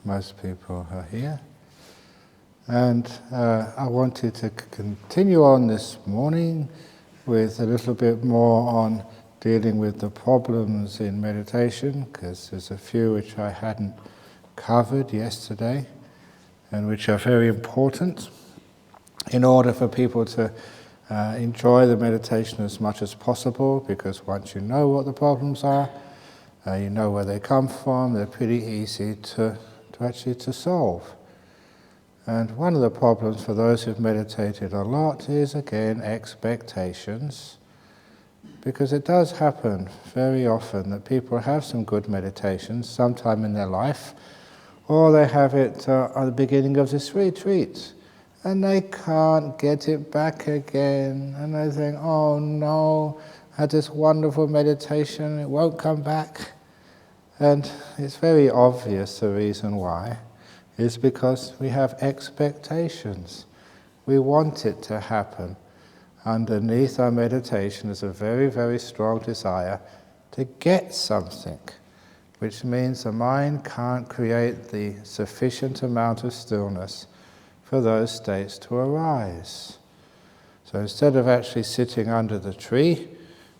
most people are here. And I wanted to continue on this morning with a little bit more on dealing with the problems in meditation, because there's a few which I hadn't covered yesterday and which are very important in order for people to enjoy the meditation as much as possible, because once you know what the problems are, you know where they come from, they're pretty easy to solve. And one of the problems for those who've meditated a lot is, again, expectations, because it does happen very often that people have some good meditations sometime in their life, or they have it at the beginning of this retreat, and they can't get it back again, and they think, oh no, I had this wonderful meditation, it won't come back. And it's very obvious the reason why is because we have expectations. We want it to happen. Underneath our meditation is a very, very strong desire to get something, which means the mind can't create the sufficient amount of stillness for those states to arise. So instead of actually sitting under the tree,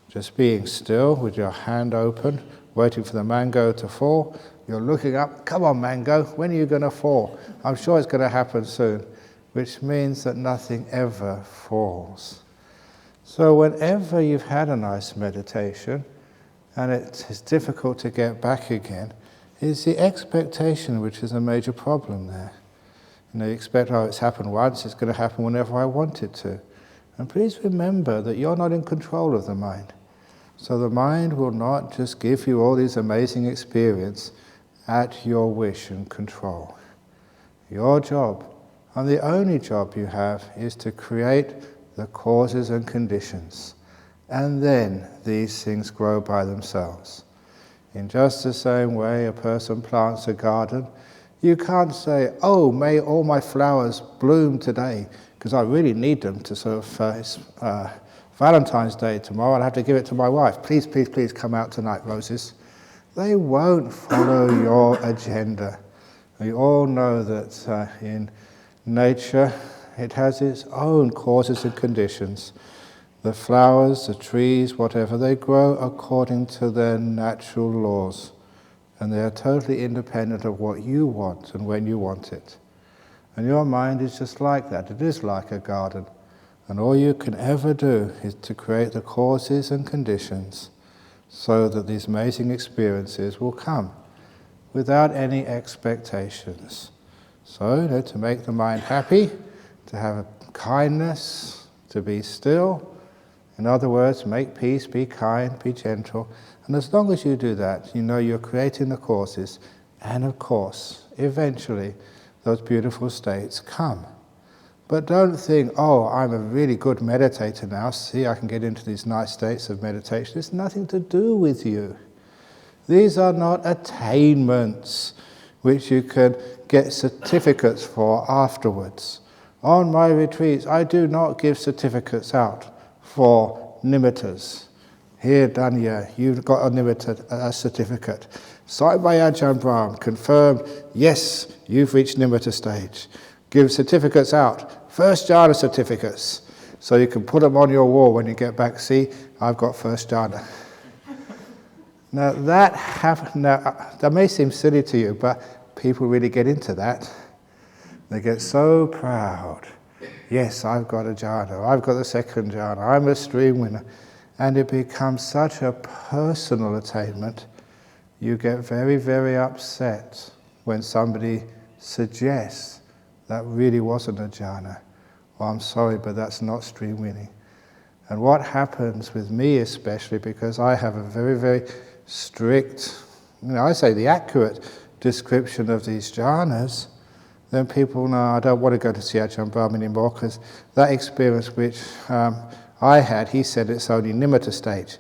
just being still with your hand open, waiting for the mango to fall, you're looking up, come on mango, when are you going to fall? I'm sure it's going to happen soon, which means that nothing ever falls. So whenever you've had a nice meditation, and it is difficult to get back again, it's the expectation which is a major problem there. You expect, oh, it's happened once, it's going to happen whenever I want it to. And please remember that you're not in control of the mind. So the mind will not just give you all these amazing experiences at your wish and control. Your job, and the only job you have, is to create the causes and conditions. And then these things grow by themselves. In just the same way a person plants a garden, you can't say, oh, may all my flowers bloom today, because I really need them to sort of, Valentine's Day tomorrow, I'll have to give it to my wife. Please, please, please come out tonight, roses. They won't follow your agenda. We all know that in nature, it has its own causes and conditions. The flowers, the trees, whatever, they grow according to their natural laws. And they are totally independent of what you want and when you want it. And your mind is just like that. It is like a garden. And all you can ever do is to create the causes and conditions so that these amazing experiences will come without any expectations. So, to make the mind happy, to have kindness, to be still. In other words, make peace, be kind, be gentle. And as long as you do that, you know you're creating the causes. And of course, eventually, those beautiful states come. But don't think, oh, I'm a really good meditator now, see, I can get into these nice states of meditation. It's nothing to do with you. These are not attainments which you can get certificates for afterwards. On my retreats, I do not give certificates out for nimittas. Here, Danya, you've got a nimitta, a certificate. Signed by Ajahn Brahm, confirmed, yes, you've reached nimitta stage. Give certificates out, first jhana certificates, so you can put them on your wall when you get back. See, I've got first jhana. Now that may seem silly to you, but people really get into that. They get so proud. Yes, I've got a jhana, I've got the second jhana, I'm a stream winner. And it becomes such a personal attainment, you get very, very upset when somebody suggests that really wasn't a jhana. Well, I'm sorry, but that's not stream winning. And what happens with me especially, because I have a very, very strict, I say the accurate description of these jhanas, then people know I don't want to go to see Ajahn Brahm anymore, because that experience which I had, he said it's only nimitta stage.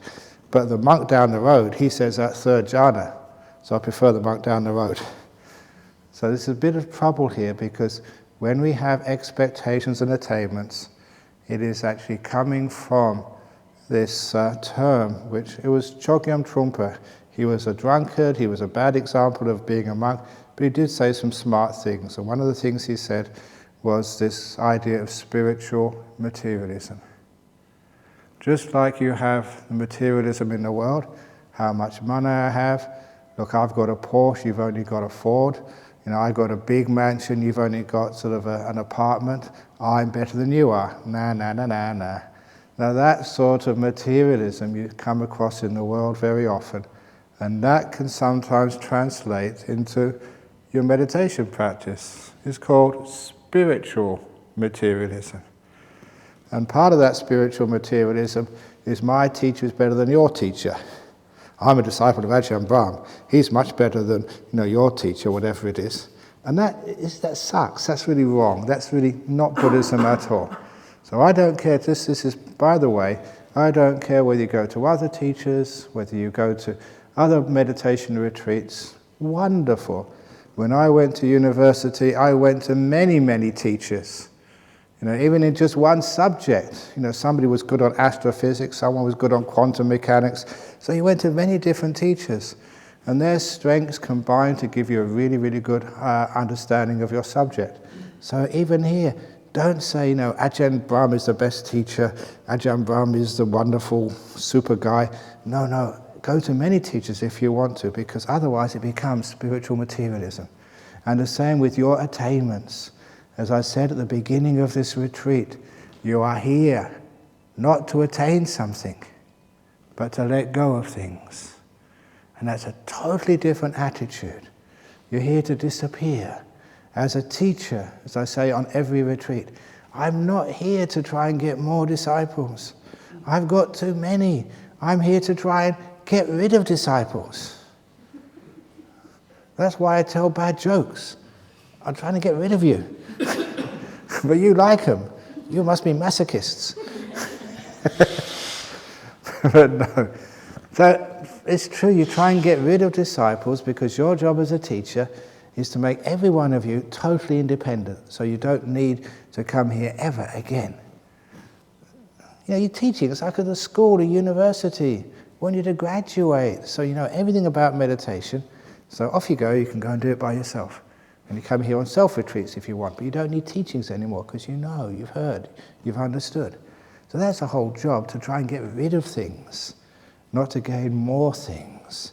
But the monk down the road, he says that's third jhana. So I prefer the monk down the road. So there's a bit of trouble here, because when we have expectations and attainments, it is actually coming from this term, which it was Chogyam Trungpa. He was a drunkard, he was a bad example of being a monk, but he did say some smart things. And one of the things he said was this idea of spiritual materialism. Just like you have the materialism in the world, how much money I have. Look, I've got a Porsche, you've only got a Ford. I've got a big mansion, you've only got sort of an apartment. I'm better than you are. Nah. Now that sort of materialism you come across in the world very often, and that can sometimes translate into your meditation practice. It's called spiritual materialism. And part of that spiritual materialism is my teacher is better than your teacher. I'm a disciple of Ajahn Brahm. He's much better than your teacher, whatever it is. And that sucks. That's really wrong. That's really not Buddhism at all. So I don't care. This is, by the way, I don't care whether you go to other teachers, whether you go to other meditation retreats. Wonderful. When I went to university, I went to many, many teachers. Even in just one subject. Somebody was good on astrophysics, someone was good on quantum mechanics. So you went to many different teachers. And their strengths combined to give you a really, really good understanding of your subject. So even here, don't say, Ajahn Brahm is the best teacher, Ajahn Brahm is the wonderful super guy. No, go to many teachers if you want to, because otherwise it becomes spiritual materialism. And the same with your attainments. As I said at the beginning of this retreat, you are here not to attain something, but to let go of things. And that's a totally different attitude. You're here to disappear. As a teacher, as I say on every retreat, I'm not here to try and get more disciples. I've got too many. I'm here to try and get rid of disciples. That's why I tell bad jokes. I'm trying to get rid of you. But you like them. You must be masochists. But no. So it's true, you try and get rid of disciples because your job as a teacher is to make every one of you totally independent, so you don't need to come here ever again. You're teaching, it's like at a school, a university. We want you to graduate, so you know everything about meditation. So off you go, you can go and do it by yourself. And you come here on self-retreats if you want, but you don't need teachings anymore because you've heard, you've understood. So that's the whole job, to try and get rid of things, not to gain more things.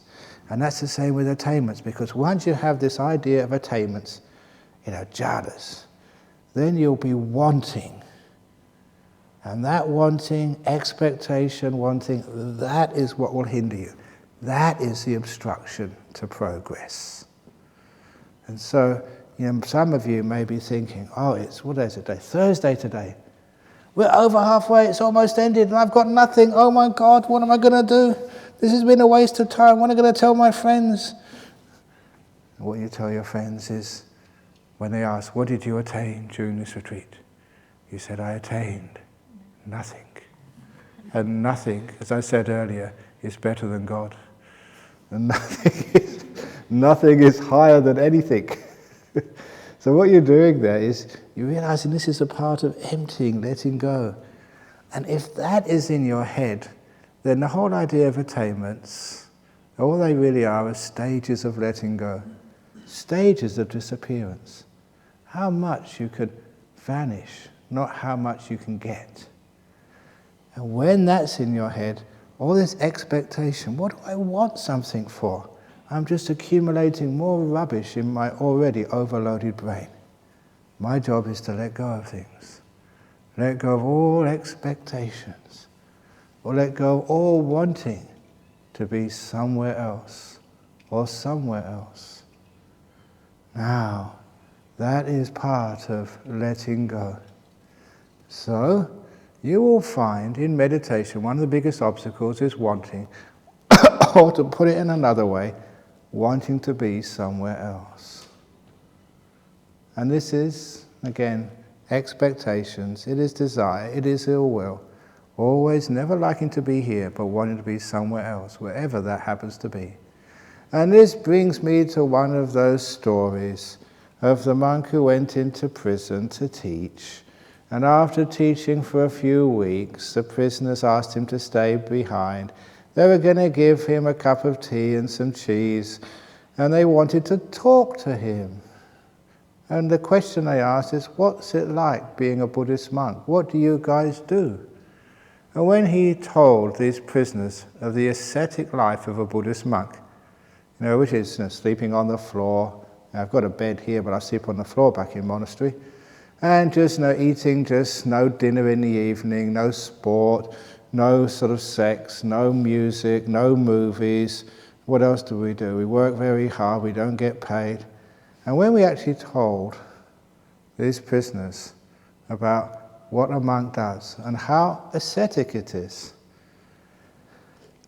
And that's the same with attainments, because once you have this idea of attainments, jhanas, then you'll be wanting. And that wanting, expectation, wanting, that is what will hinder you. That is the obstruction to progress. And so, some of you may be thinking, what day is it today? Thursday today. We're over halfway, it's almost ended, and I've got nothing. Oh my God, what am I going to do? This has been a waste of time. What am I going to tell my friends? And what you tell your friends is, when they ask, what did you attain during this retreat? You said, I attained nothing. And nothing, as I said earlier, is better than God. And nothing is higher than anything. So what you're doing there is, you're realizing this is a part of emptying, letting go. And if that is in your head, then the whole idea of attainments, all they really are stages of letting go, stages of disappearance. How much you could vanish, not how much you can get. And when that's in your head, all this expectation, what do I want something for? I'm just accumulating more rubbish in my already overloaded brain. My job is to let go of things. Let go of all expectations. Or let go of all wanting to be somewhere else or somewhere else. Now, that is part of letting go. So, you will find in meditation one of the biggest obstacles is wanting, or to put it in another way, wanting to be somewhere else. And this is, again, expectations, it is desire, it is ill will, always never liking to be here, but wanting to be somewhere else, wherever that happens to be. And this brings me to one of those stories of the monk who went into prison to teach. And after teaching for a few weeks, the prisoners asked him to stay behind. They were going to give him a cup of tea and some cheese. And they wanted to talk to him. And the question they asked is, what's it like being a Buddhist monk? What do you guys do? And when he told these prisoners of the ascetic life of a Buddhist monk, which is sleeping on the floor. I've got a bed here, but I sleep on the floor back in monastery. And just eating just no dinner in the evening, no sport, no sort of sex, no music, no movies. What else do? We work very hard, we don't get paid. And when we actually told these prisoners about what a monk does and how ascetic it is,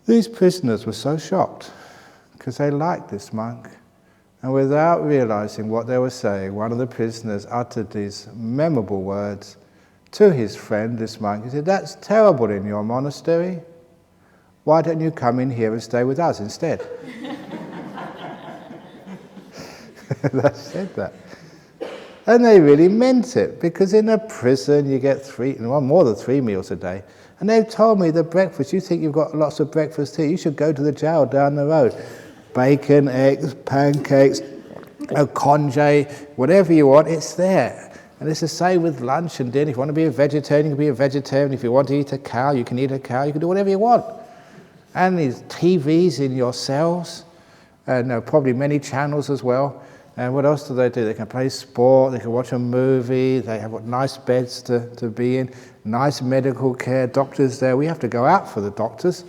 these prisoners were so shocked because they liked this monk. And without realizing what they were saying, one of the prisoners uttered these memorable words to his friend, this monk. He said, "That's terrible in your monastery. Why don't you come in here and stay with us instead?" They said that. And they really meant it, because in a prison you get more than 3 meals a day. And they've told me the breakfast, you think you've got lots of breakfast here, you should go to the jail down the road. Bacon, eggs, pancakes, a congee, whatever you want, it's there. And it's the same with lunch and dinner. If you want to be a vegetarian, you can be a vegetarian. If you want to eat a cow, you can eat a cow. You can do whatever you want. And there's TVs in your cells, and probably many channels as well. And what else do? They can play sport, they can watch a movie, they have nice beds to be in, nice medical care, doctors there. We have to go out for the doctors.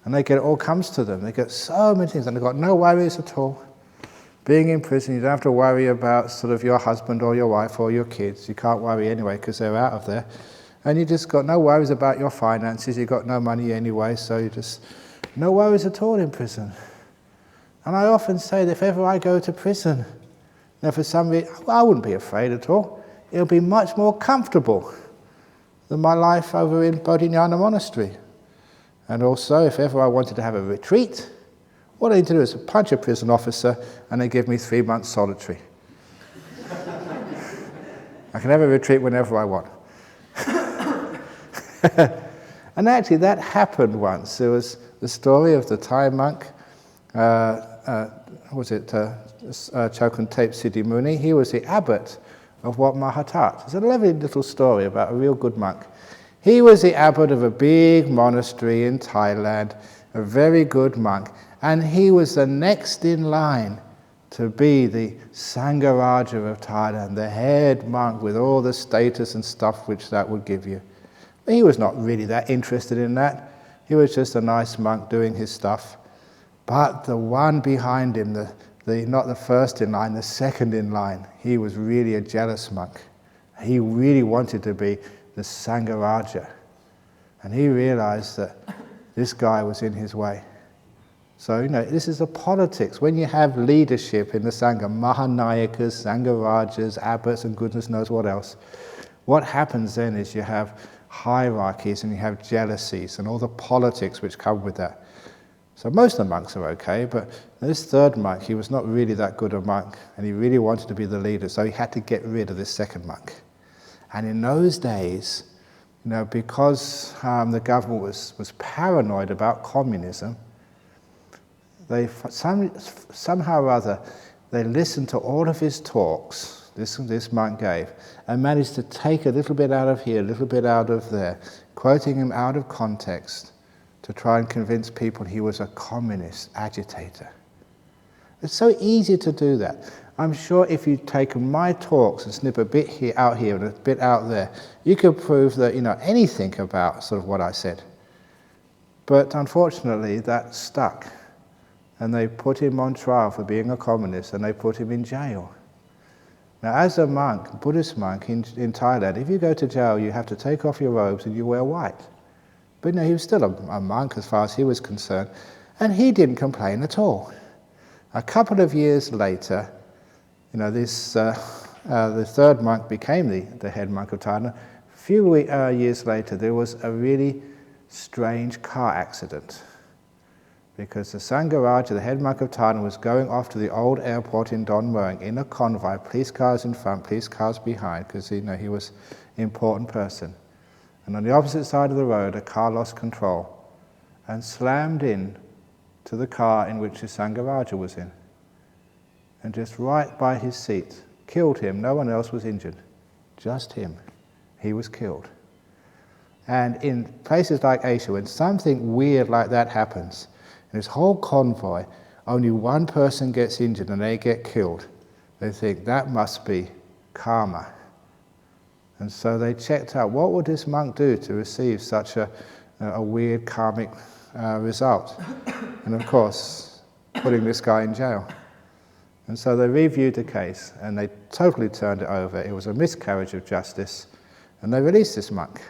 And it all comes to them. They get so many things, and they've got no worries at all. Being in prison, you don't have to worry about sort of your husband or your wife or your kids. You can't worry anyway because they're out of there. And you just got no worries about your finances. You've got no money anyway, so you just, no worries at all in prison. And I often say that if ever I go to prison, for some reason, I wouldn't be afraid at all. It'll be much more comfortable than my life over in Bodhinyana Monastery. And also, if ever I wanted to have a retreat, what I need to do is punch a prison officer and they give me 3 months solitary. I can have a retreat whenever I want. And actually that happened once. There was the story of the Thai monk, Chokan Tape Siddhi Muni. He was the abbot of Wat Mahatat. It's a lovely little story about a real good monk. He was the abbot of a big monastery in Thailand, a very good monk, and he was the next in line to be the Sangharaja of Thailand, the head monk with all the status and stuff which that would give you. But he was not really that interested in that. He was just a nice monk doing his stuff. But the one behind him, not the first in line, the second in line, he was really a jealous monk. He really wanted to be the Sangharaja. And he realized that this guy was in his way. So, this is the politics. When you have leadership in the Sangha, Mahanayakas, Sangharajas, abbots, and goodness knows what else, what happens then is you have hierarchies and you have jealousies and all the politics which come with that. So most of the monks are okay, but this third monk, he was not really that good a monk, and he really wanted to be the leader, so he had to get rid of this second monk. And in those days, because the government was paranoid about communism, they somehow or other, they listened to all of his talks, this monk gave, and managed to take a little bit out of here, a little bit out of there, quoting him out of context to try and convince people he was a communist agitator. It's so easy to do that. I'm sure if you'd taken my talks and snip a bit out here and a bit out there, you could prove that anything about sort of what I said. But unfortunately, that stuck. And they put him on trial for being a communist, and they put him in jail. Now, as a monk, Buddhist monk in Thailand, if you go to jail, you have to take off your robes and you wear white. But he was still a monk as far as he was concerned, and he didn't complain at all. A couple of years later, the third monk became the head monk of Thailand. A few years later, there was a really strange car accident, because the Sangharaja, the head monk of Thailand, was going off to the old airport in Don Mueang in a convoy, police cars in front, police cars behind, because he was an important person. And on the opposite side of the road, a car lost control and slammed in to the car in which the Sangharaja was in. and just right by his seat, killed him. No one else was injured, just him. He was killed. And in places like Asia, when something weird like that happens, in this whole convoy, only one person gets injured and they get killed, they think that must be karma. And so they checked out, what would this monk do to receive such a weird karmic result? And of course, putting this guy in jail. And so they reviewed the case and they totally turned it over. It was a miscarriage of justice, and they released this monk.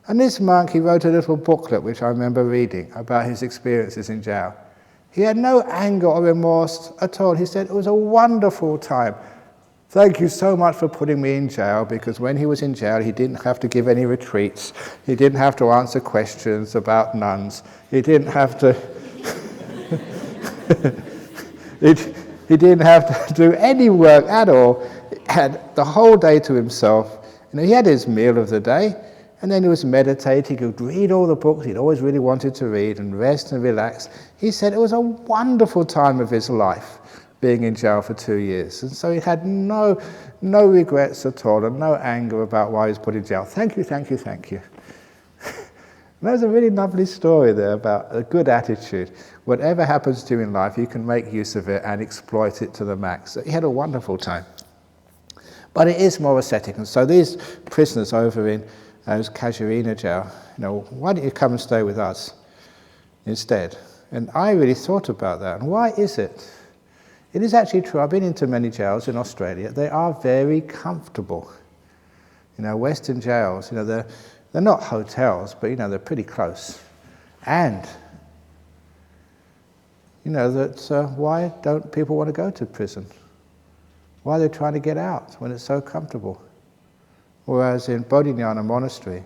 And this monk, he wrote a little booklet which I remember reading about his experiences in jail. He had no anger or remorse at all. He said, it was a wonderful time. Thank you so much for putting me in jail, because when he was in jail, he didn't have to give any retreats. He didn't have to answer questions about nuns. He didn't have to... he didn't have to do any work at all. He had the whole day to himself. He had his meal of the day, and then he was meditating. He could read all the books he'd always really wanted to read and rest and relax. He said it was a wonderful time of his life, being in jail for 2 years. And so he had no regrets at all and no anger about why he was put in jail. Thank you, thank you, thank you. There's a really lovely story there about a good attitude. Whatever happens to you in life, you can make use of it and exploit it to the max. He had a wonderful time. But it is more ascetic. And so these prisoners over in Casuarina jail, why don't you come and stay with us instead? And I really thought about that. And why is it? It is actually true. I've been into many jails in Australia. They are very comfortable. Western jails, they're not hotels, but they're pretty close. And why don't people want to go to prison? Why are they trying to get out when it's so comfortable? Whereas in Bodhinyana Monastery,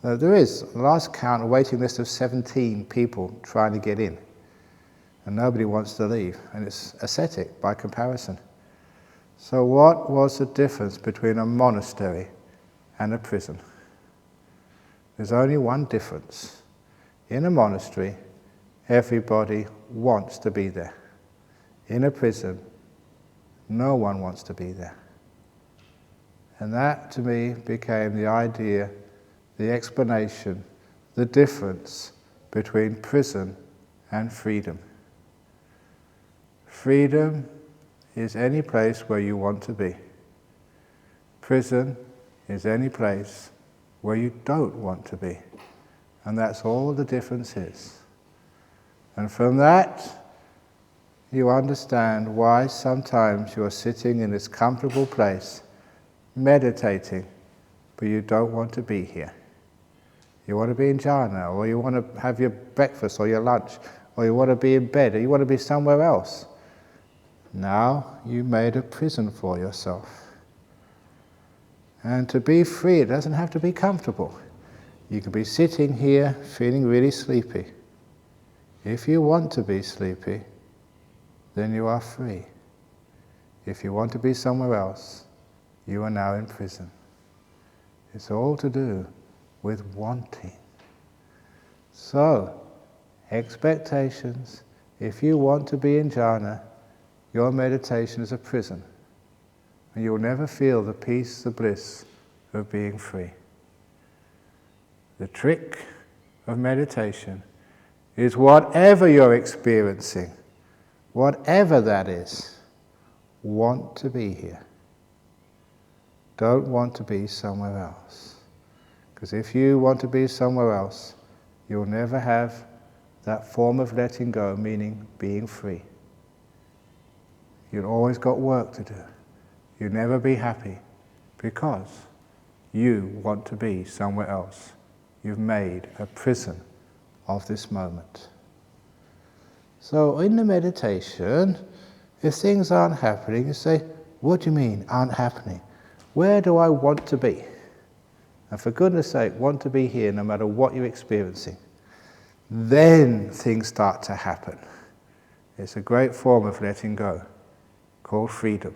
there is, last count, a waiting list of 17 people trying to get in. And nobody wants to leave. And it's ascetic by comparison. So what was the difference between a monastery and a prison? There's only one difference. In a monastery, everybody wants to be there. In a prison, no one wants to be there. And that, to me, became the idea, the explanation, the difference between prison and freedom. Freedom is any place where you want to be. Prison is any place where you don't want to be. And that's all the difference is. And from that, you understand why sometimes you're sitting in this comfortable place, meditating, but you don't want to be here. You want to be in jhana, or you want to have your breakfast or your lunch, or you want to be in bed, or you want to be somewhere else. Now you made a prison for yourself. And to be free, it doesn't have to be comfortable. You can be sitting here feeling really sleepy. If you want to be sleepy, then you are free. If you want to be somewhere else, you are now in prison. It's all to do with wanting. So, expectations. If you want to be in jhana, your meditation is a prison. And you'll never feel the peace, the bliss of being free. The trick of meditation is whatever you're experiencing, whatever that is, want to be here. Don't want to be somewhere else. Because if you want to be somewhere else, you'll never have that form of letting go, meaning being free. You've always got work to do. You'll never be happy because you want to be somewhere else. You've made a prison of this moment. So in the meditation, if things aren't happening, you say, what do you mean, aren't happening? Where do I want to be? And for goodness sake, want to be here no matter what you're experiencing. Then things start to happen. It's a great form of letting go, called freedom,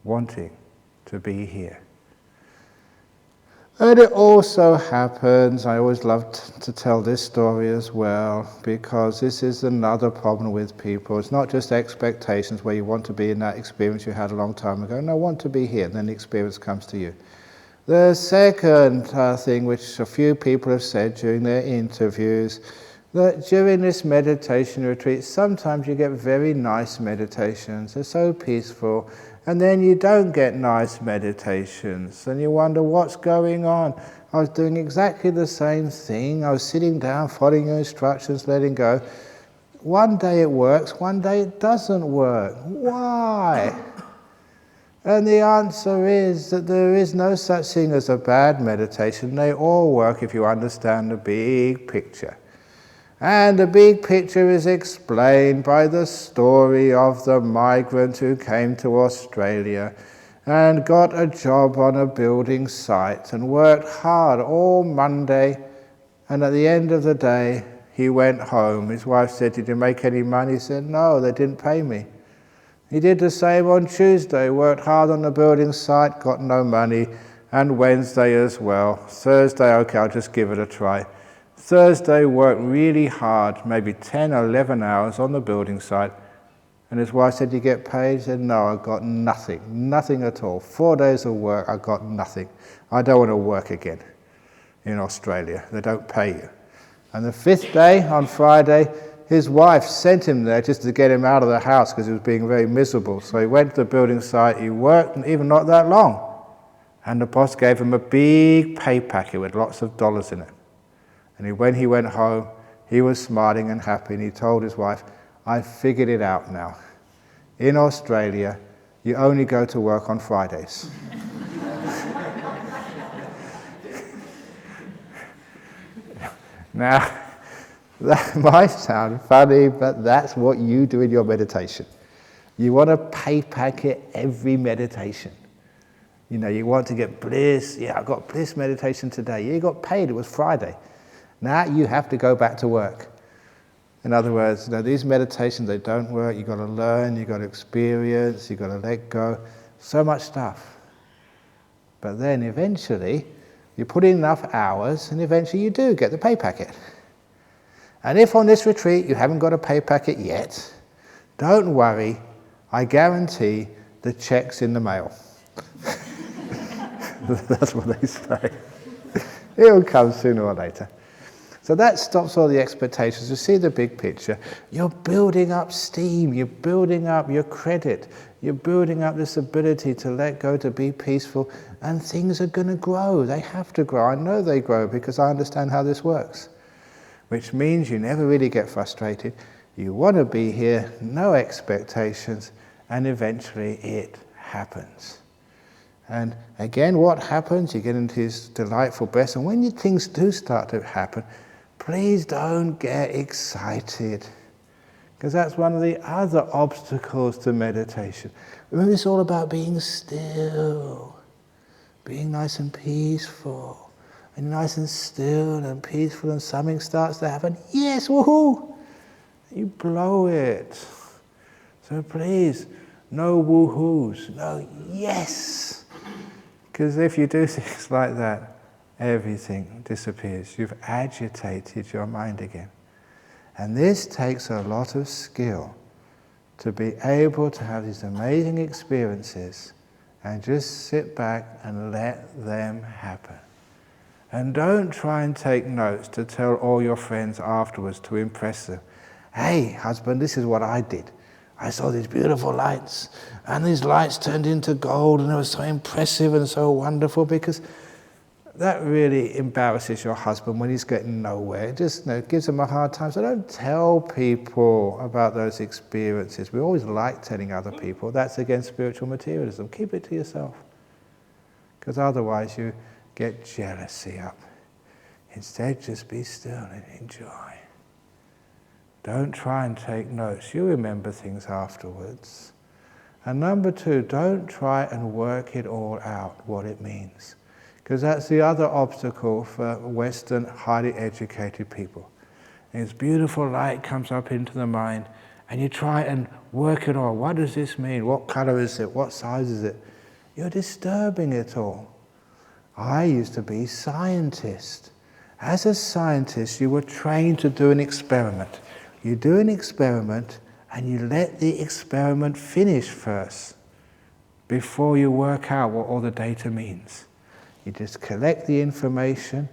wanting to be here. And it also happens, I always love to tell this story as well, because this is another problem with people. It's not just expectations where you want to be in that experience you had a long time ago. No, I want to be here, and then the experience comes to you. The second thing, which a few people have said during their interviews, that during this meditation retreat, sometimes you get very nice meditations. They're so peaceful. And then you don't get nice meditations. And you wonder what's going on. I was doing exactly the same thing. I was sitting down, following your instructions, letting go. One day it works, one day it doesn't work. Why? And the answer is that there is no such thing as a bad meditation. They all work if you understand the big picture. And the big picture is explained by the story of the migrant who came to Australia and got a job on a building site and worked hard all Monday, and at the end of the day he went home. His wife said, "Did you make any money?" He said, "No, they didn't pay me." He did the same on Tuesday, worked hard on the building site, got no money, and Wednesday as well. Thursday, okay, I'll just give it a try. Thursday, worked really hard, maybe 10 or 11 hours on the building site. And his wife said, "You get paid?" He said, "No, I got nothing, nothing at all. 4 days of work, I got nothing. I don't want to work again in Australia. They don't pay you." And the 5th day, on Friday, his wife sent him there just to get him out of the house because he was being very miserable. So he went to the building site, he worked, and even not that long. And the boss gave him a big pay packet with lots of dollars in it. And when he went home, he was smiling and happy, and he told his wife, "I figured it out now. In Australia, you only go to work on Fridays." Now, that might sound funny, but that's what you do in your meditation. You want a pay packet every meditation. You know, you want to get bliss. Yeah, I got bliss meditation today. Yeah, you got paid, it was Friday. Now you have to go back to work. In other words, these meditations, they don't work. You've got to learn, you've got to experience, you've got to let go. So much stuff. But then eventually, you put in enough hours, and eventually you do get the pay packet. And if on this retreat you haven't got a pay packet yet, don't worry, I guarantee the check's in the mail. That's what they say. It'll come sooner or later. So that stops all the expectations. You see the big picture. You're building up steam, you're building up your credit, you're building up this ability to let go, to be peaceful, and things are going to grow. They have to grow. I know they grow because I understand how this works. Which means you never really get frustrated. You want to be here, no expectations, and eventually it happens. And again, what happens? You get into this delightful bliss, and when things do start to happen, please don't get excited, because that's one of the other obstacles to meditation. Remember, it's all about being still, being nice and peaceful, and nice and still and peaceful, and something starts to happen. Yes, woohoo! You blow it. So please, no woohoos, no yes. Because if you do things like that, everything disappears. You've agitated your mind again. And this takes a lot of skill to be able to have these amazing experiences and just sit back and let them happen. And don't try and take notes to tell all your friends afterwards to impress them. "Hey, husband, this is what I did. I saw these beautiful lights, and these lights turned into gold, and it was so impressive and so wonderful," because that really embarrasses your husband when he's getting nowhere. It just gives him a hard time. So don't tell people about those experiences. We always like telling other people. That's against spiritual materialism. Keep it to yourself, because otherwise you get jealousy up. Instead, just be still and enjoy. Don't try and take notes. You remember things afterwards. And number 2, don't try and work it all out, what it means. Because that's the other obstacle for Western, highly educated people. And this beautiful light comes up into the mind, and you try and work it all. What does this mean? What color is it? What size is it? You're disturbing it all. I used to be a scientist. As a scientist, you were trained to do an experiment. You do an experiment and you let the experiment finish first before you work out what all the data means. You just collect the information,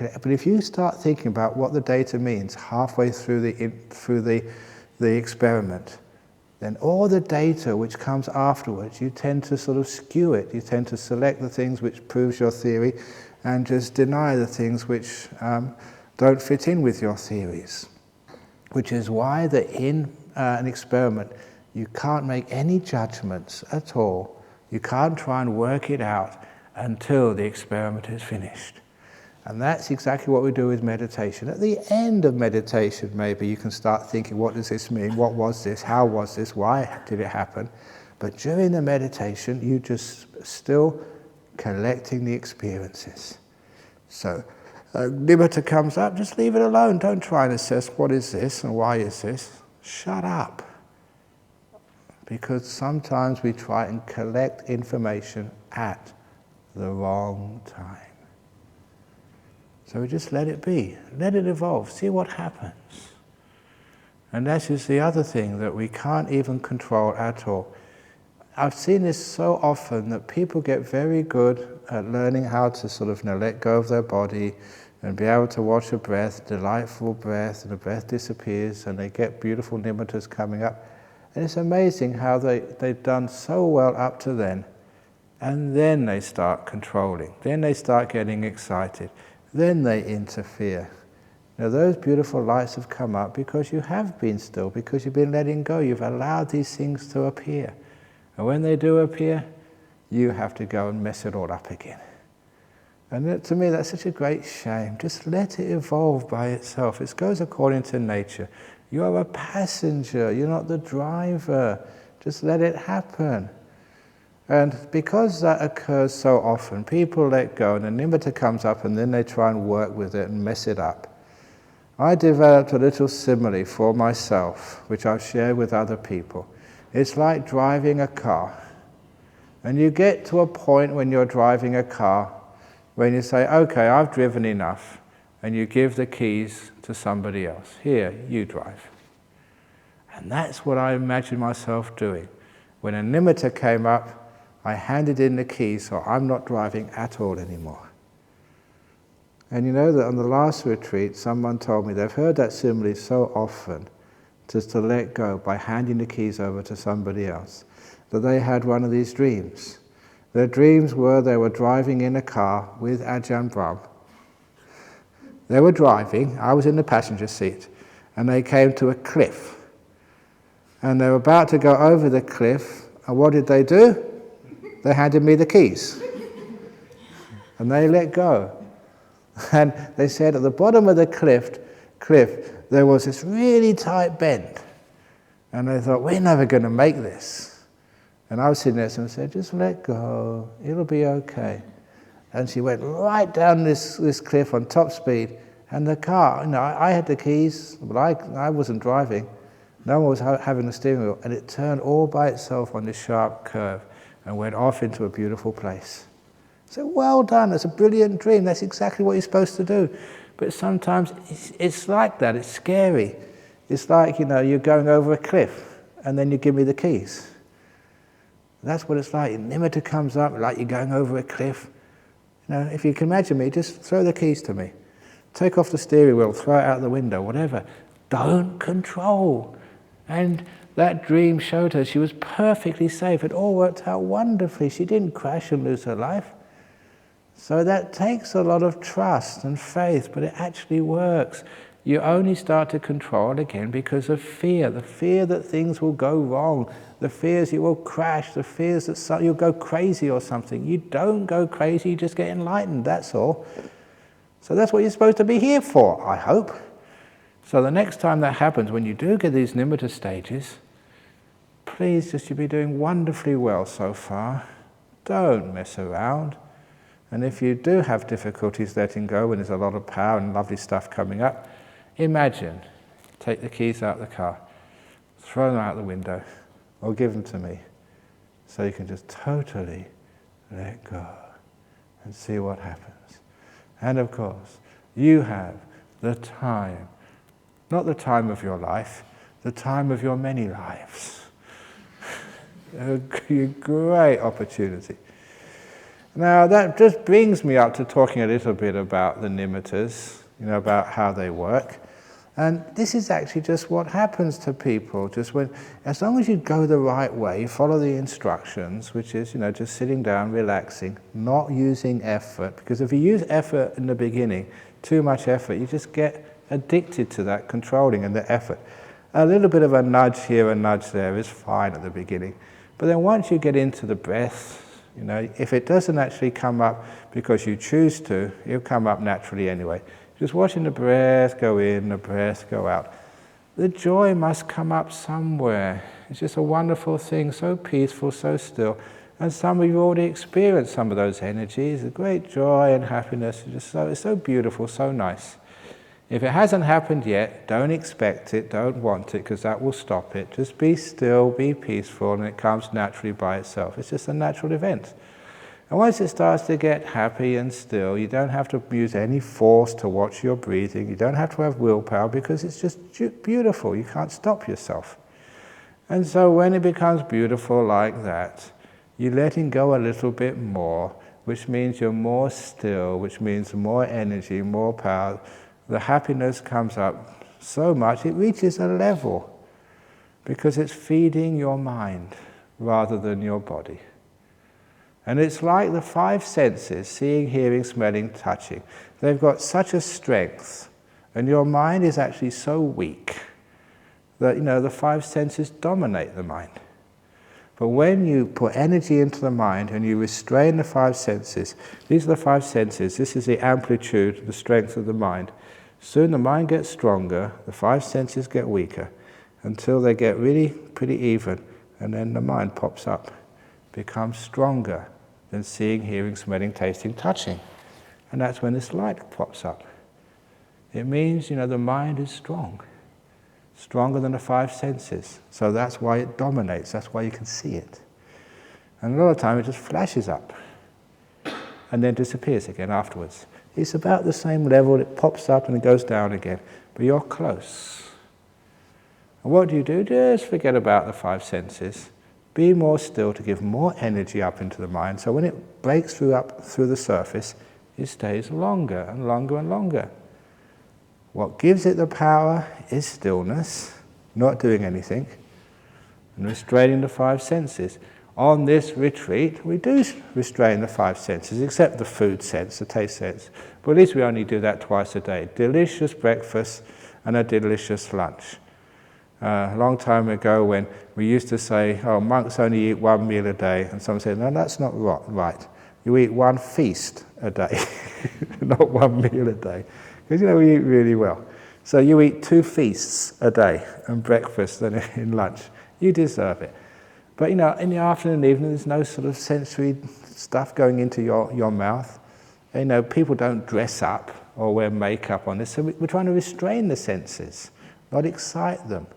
but if you start thinking about what the data means halfway through the experiment, then all the data which comes afterwards, you tend to sort of skew it. You tend to select the things which proves your theory and just deny the things which don't fit in with your theories. Which is why that in an experiment, you can't make any judgments at all. You can't try and work it out until the experiment is finished. And that's exactly what we do with meditation. At the end of meditation, maybe you can start thinking, what does this mean? What was this? How was this? Why did it happen? But during the meditation, you just still collecting the experiences. So, nimitta comes up, just leave it alone. Don't try and assess what is this and why is this. Shut up. Because sometimes we try and collect information at the wrong time. So we just let it be, let it evolve, see what happens. And that is the other thing that we can't even control at all. I've seen this so often that people get very good at learning how to sort of let go of their body and be able to watch a breath, delightful breath, and the breath disappears and they get beautiful nimittas coming up. And it's amazing how they've done so well up to then. And then they start controlling, then they start getting excited. Then they interfere. Now those beautiful lights have come up because you have been still, because you've been letting go. You've allowed these things to appear. And when they do appear, you have to go and mess it all up again. And to me, that's such a great shame. Just let it evolve by itself. It goes according to nature. You are a passenger. You're not the driver. Just let it happen. And because that occurs so often, people let go and the nimitta comes up and then they try and work with it and mess it up. I developed a little simile for myself, which I've shared with other people. It's like driving a car. And you get to a point when you're driving a car when you say, okay, I've driven enough, and you give the keys to somebody else. Here, you drive. And that's what I imagine myself doing. When a nimitta came up, I handed in the keys, so I'm not driving at all anymore. And you know that on the last retreat, someone told me they've heard that simile so often, just to let go by handing the keys over to somebody else, that they had one of these dreams. Their dreams were they were driving in a car with Ajahn Brahm. They were driving, I was in the passenger seat, and they came to a cliff. And they were about to go over the cliff, and what did they do? They handed me the keys. And they let go. And they said at the bottom of the cliff, there was this really tight bend. And they thought, we're never going to make this. And I was sitting there and said, just let go, it'll be okay. And she went right down this cliff on top speed. And the car, I had the keys, but I wasn't driving. No one was having the steering wheel. And it turned all by itself on this sharp curve and went off into a beautiful place. So well done, that's a brilliant dream, that's exactly what you're supposed to do. But sometimes it's like that, it's scary. It's like, you're going over a cliff and then you give me the keys. That's what it's like. Nimitta comes up like you're going over a cliff. If you can imagine me, just throw the keys to me. Take off the steering wheel, throw it out the window, whatever. Don't control. And that dream showed her she was perfectly safe. It all worked out wonderfully. She didn't crash and lose her life. So that takes a lot of trust and faith, but it actually works. You only start to control again because of fear. The fear that things will go wrong. The fears you will crash. The fears that you'll go crazy or something. You don't go crazy, you just get enlightened, that's all. So that's what you're supposed to be here for, I hope. So the next time that happens, when you do get these nimitta stages, please just you'll be doing wonderfully well so far. Don't mess around. And if you do have difficulties letting go when there's a lot of power and lovely stuff coming up, imagine, take the keys out of the car, throw them out the window, or give them to me, so you can just totally let go and see what happens. And of course, you have the time, not the time of your life, the time of your many lives. A great opportunity. Now that just brings me up to talking a little bit about the nimittas, about how they work. And this is actually just what happens to people, as long as you go the right way, follow the instructions, which is, just sitting down, relaxing, not using effort, because if you use effort in the beginning, too much effort, you just get addicted to that controlling and the effort. A little bit of a nudge here, a nudge there is fine at the beginning. But then once you get into the breath, if it doesn't actually come up because you choose to, it'll come up naturally anyway. Just watching the breath go in, the breath go out. The joy must come up somewhere. It's just a wonderful thing, so peaceful, so still. And some of you already experienced some of those energies, a great joy and happiness. It's so beautiful, so nice. If it hasn't happened yet, don't expect it, don't want it, because that will stop it. Just be still, be peaceful, and it comes naturally by itself. It's just a natural event. And once it starts to get happy and still, you don't have to use any force to watch your breathing. You don't have to have willpower, because it's just beautiful. You can't stop yourself. And so when it becomes beautiful like that, you're letting go a little bit more, which means you're more still, which means more energy, more power. The happiness comes up so much, it reaches a level, because it's feeding your mind rather than your body. And it's like the five senses, seeing, hearing, smelling, touching. They've got such a strength, and your mind is actually so weak that, the five senses dominate the mind. But when you put energy into the mind and you restrain the five senses, these are the five senses, this is the amplitude, the strength of the mind. Soon the mind gets stronger, the five senses get weaker, until they get really pretty even, and then the mind pops up, becomes stronger than seeing, hearing, smelling, tasting, touching. And that's when this light pops up. It means, the mind is strong, stronger than the five senses. So that's why it dominates, that's why you can see it. And a lot of time it just flashes up, and then disappears again afterwards. It's about the same level, it pops up and it goes down again, but you're close. And what do? Just forget about the five senses. Be more still to give more energy up into the mind, so when it breaks up through the surface, it stays longer and longer and longer. What gives it the power is stillness, not doing anything, and restraining the five senses. On this retreat, we do restrain the five senses, except the food sense, the taste sense. But at least we only do that twice a day. Delicious breakfast and a delicious lunch. A long time ago when we used to say, monks only eat one meal a day. And someone said, no, that's not right. You eat one feast a day, not one meal a day. Because, we eat really well. So you eat 2 feasts a day, and breakfast and in lunch. You deserve it. But, in the afternoon and evening, there's no sort of sensory stuff going into your mouth. People don't dress up or wear makeup on this. So we're trying to restrain the senses, not excite them.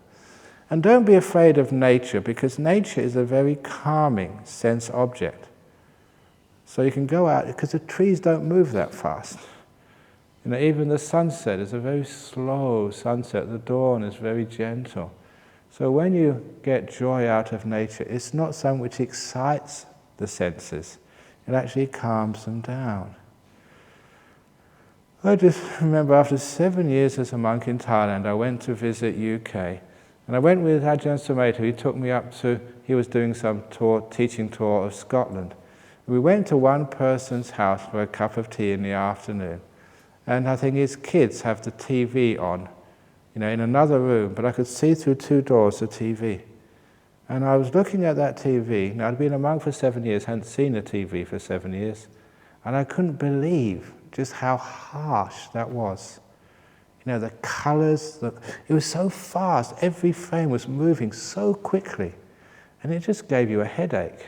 And don't be afraid of nature, because nature is a very calming sense object. So you can go out, because the trees don't move that fast. Even the sunset is a very slow sunset. The dawn is very gentle. So when you get joy out of nature, it's not something which excites the senses. It actually calms them down. I just remember after 7 years as a monk in Thailand, I went to visit UK. And I went with Ajahn Brahm. He took me up he was doing some teaching tour of Scotland. We went to one person's house for a cup of tea in the afternoon. And I think his kids have the TV on, in another room, but I could see through 2 doors the TV. And I was looking at that TV. Now, I'd been a monk for 7 years, hadn't seen a TV for 7 years, and I couldn't believe just how harsh that was. The colors, it was so fast, every frame was moving so quickly, and it just gave you a headache.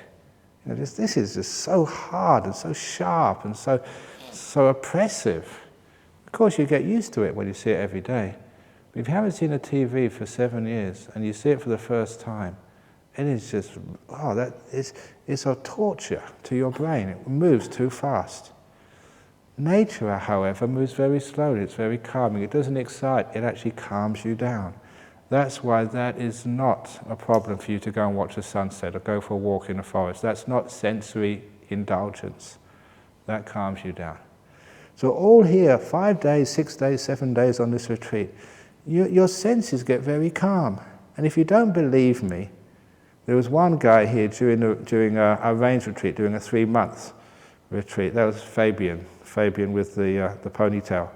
This is just so hard and so sharp and so oppressive. Of course, you get used to it when you see it every day. But if you haven't seen a TV for 7 years and you see it for the first time, it is just, it's a torture to your brain. It moves too fast. Nature, however, moves very slowly. It's very calming. It doesn't excite, it actually calms you down. That's why that is not a problem for you to go and watch a sunset or go for a walk in the forest. That's not sensory indulgence. That calms you down. So all here, 5 days, 6 days, 7 days on this retreat, your senses get very calm. And if you don't believe me, there was one guy here during a range retreat, doing a 3-month retreat. That was Fabian with the ponytail.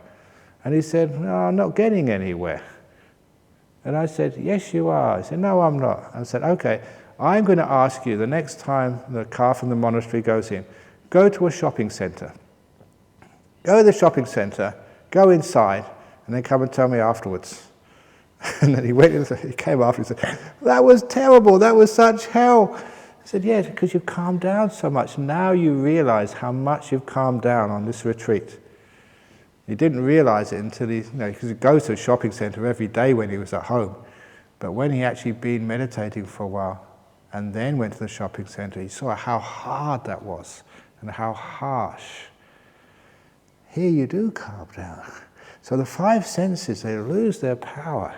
And he said, "No, I'm not getting anywhere." And I said, "Yes, you are." He said, "No, I'm not." I said, "Okay, I'm going to ask you the next time the car from the monastery goes in, go to a shopping centre. Go to the shopping centre, go inside, and then come and tell me afterwards." And then he came after and said, "That was terrible, that was such hell." I said, "Yes, because you've calmed down so much. Now you realise how much you've calmed down on this retreat." He didn't realise it until because he goes to a shopping centre every day when he was at home. But when he actually been meditating for a while and then went to the shopping centre, he saw how hard that was and how harsh. Here you do calm down. So the 5 senses, they lose their power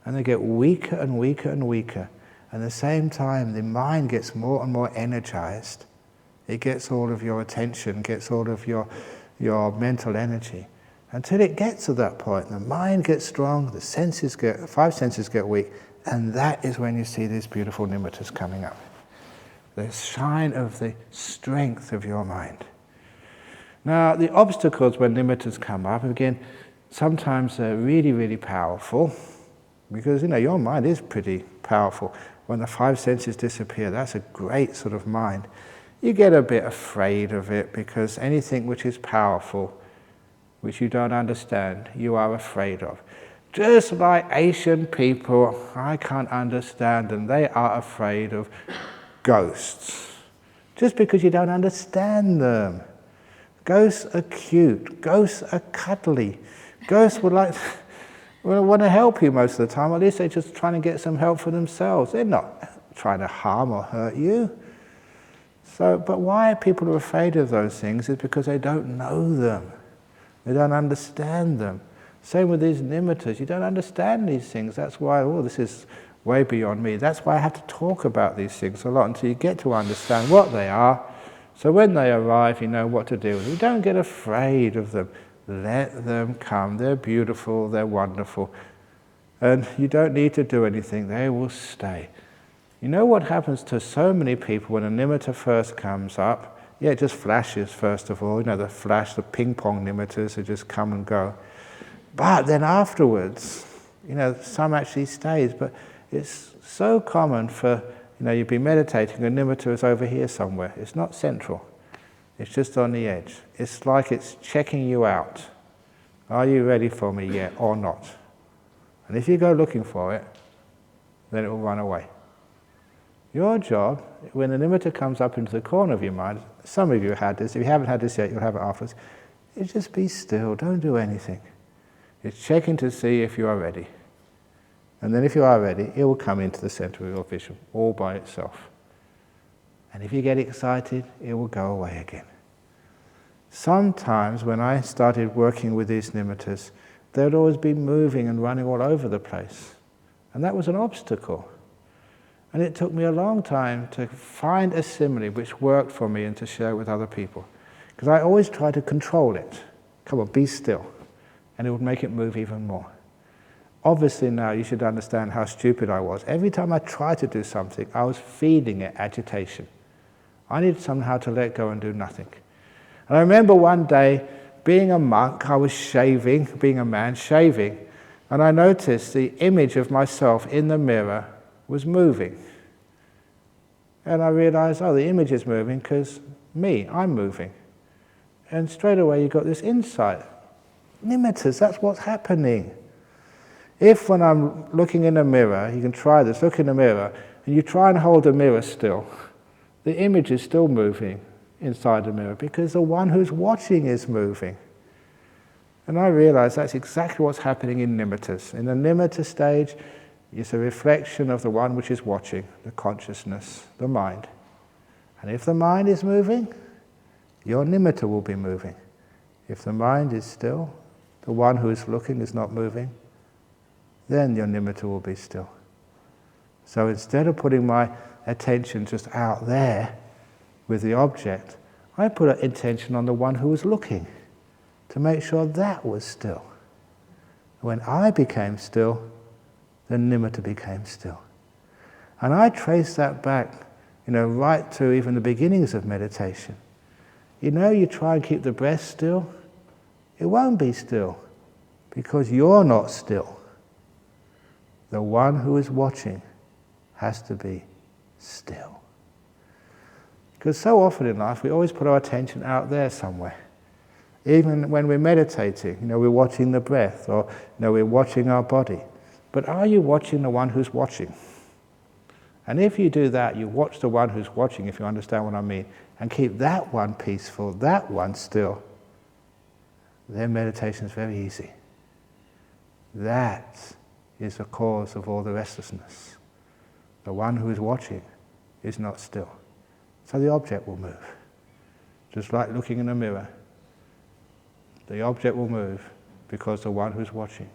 and they get weaker and weaker and weaker. And at the same time, the mind gets more and more energized. It gets all of your attention, gets all of your mental energy. Until it gets to that point, the mind gets strong, the 5 senses get weak, and that is when you see these beautiful nimittas coming up. The shine of the strength of your mind. Now, the obstacles when nimittas come up, again, sometimes they're really, really powerful, because your mind is pretty powerful. When the 5 senses disappear, that's a great sort of mind. You get a bit afraid of it, because anything which is powerful, which you don't understand, you are afraid of. Just like Asian people, I can't understand them, they are afraid of ghosts. Just because you don't understand them. Ghosts are cute, ghosts are cuddly, ghosts would want to help you most of the time, or at least they're just trying to get some help for themselves. They're not trying to harm or hurt you. But why people are afraid of those things is because they don't know them. They don't understand them. Same with these nimittas. You don't understand these things. That's why, this is way beyond me. That's why I have to talk about these things a lot until you get to understand what they are. So when they arrive, you know what to do with them. You don't get afraid of them. Let them come. They're beautiful. They're wonderful. And you don't need to do anything. They will stay. You know what happens to so many people when a nimitta first comes up? Yeah, it just flashes first of all. The ping pong nimittas who just come and go. But then afterwards, some actually stays. But it's so common for, you've been meditating, a nimitta is over here somewhere. It's not central. It's just on the edge. It's like it's checking you out. Are you ready for me yet or not? And if you go looking for it, then it will run away. Your job, when a nimitta comes up into the corner of your mind, some of you had this, if you haven't had this yet, you'll have it afterwards, is just be still, don't do anything. It's checking to see if you are ready. And then if you are ready, it will come into the center of your vision, all by itself. And if you get excited, it will go away again. Sometimes when I started working with these nimittas, they would always be moving and running all over the place. And that was an obstacle. And it took me a long time to find a simile which worked for me and to share with other people. Because I always tried to control it. Come on, be still. And it would make it move even more. Obviously now you should understand how stupid I was. Every time I tried to do something, I was feeding it agitation. I needed somehow to let go and do nothing. And I remember one day, being a monk, I was shaving, being a man, shaving, and I noticed the image of myself in the mirror was moving. And I realized, the image is moving because I'm moving. And straight away you got this insight. Nimittas, that's what's happening. If when I'm looking in a mirror, you can try this, look in the mirror, and you try and hold the mirror still, the image is still moving inside the mirror because the one who's watching is moving. And I realized that's exactly what's happening in nimittas. In the nimitta stage, it's a reflection of the one which is watching, the consciousness, the mind. And if the mind is moving, your nimitta will be moving. If the mind is still, the one who is looking is not moving, then your nimitta will be still. So instead of putting my attention just out there with the object, I put attention on the one who was looking to make sure that was still. When I became still, the nimitta became still. And I trace that back, right to even the beginnings of meditation. You try and keep the breath still, it won't be still, because you're not still. The one who is watching has to be still. Because so often in life, we always put our attention out there somewhere. Even when we're meditating, we're watching the breath, or we're watching our body. But are you watching the one who's watching? And if you do that, you watch the one who's watching, if you understand what I mean, and keep that one peaceful, that one still, then meditation is very easy. That is the cause of all the restlessness. The one who is watching is not still. So the object will move. Just like looking in a mirror. The object will move because the one who's watching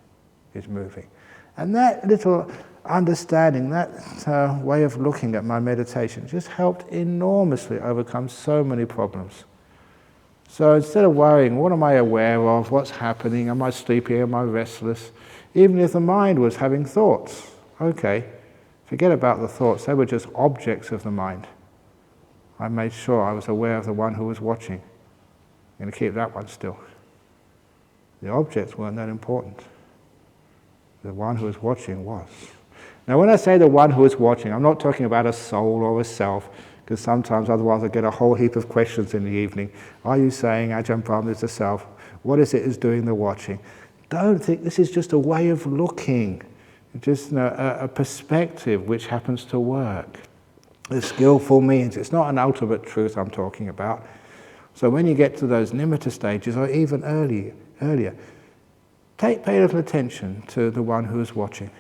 is moving. And that little understanding, that way of looking at my meditation just helped enormously overcome so many problems. So instead of worrying, what am I aware of, what's happening, am I sleepy, am I restless? Even if the mind was having thoughts, okay, forget about the thoughts, they were just objects of the mind. I made sure I was aware of the one who was watching. I'm going to keep that one still. The objects weren't that important. The one who was watching was. Now when I say the one who is watching, I'm not talking about a soul or a self, because sometimes otherwise I get a whole heap of questions in the evening. Are you saying Ajahn Brahm is the self? What is it is doing the watching? Don't think this is just a way of looking, just a perspective which happens to work. The skillful means, it's not an ultimate truth I'm talking about. So when you get to those nimitta stages, or even earlier, pay little attention to the one who is watching.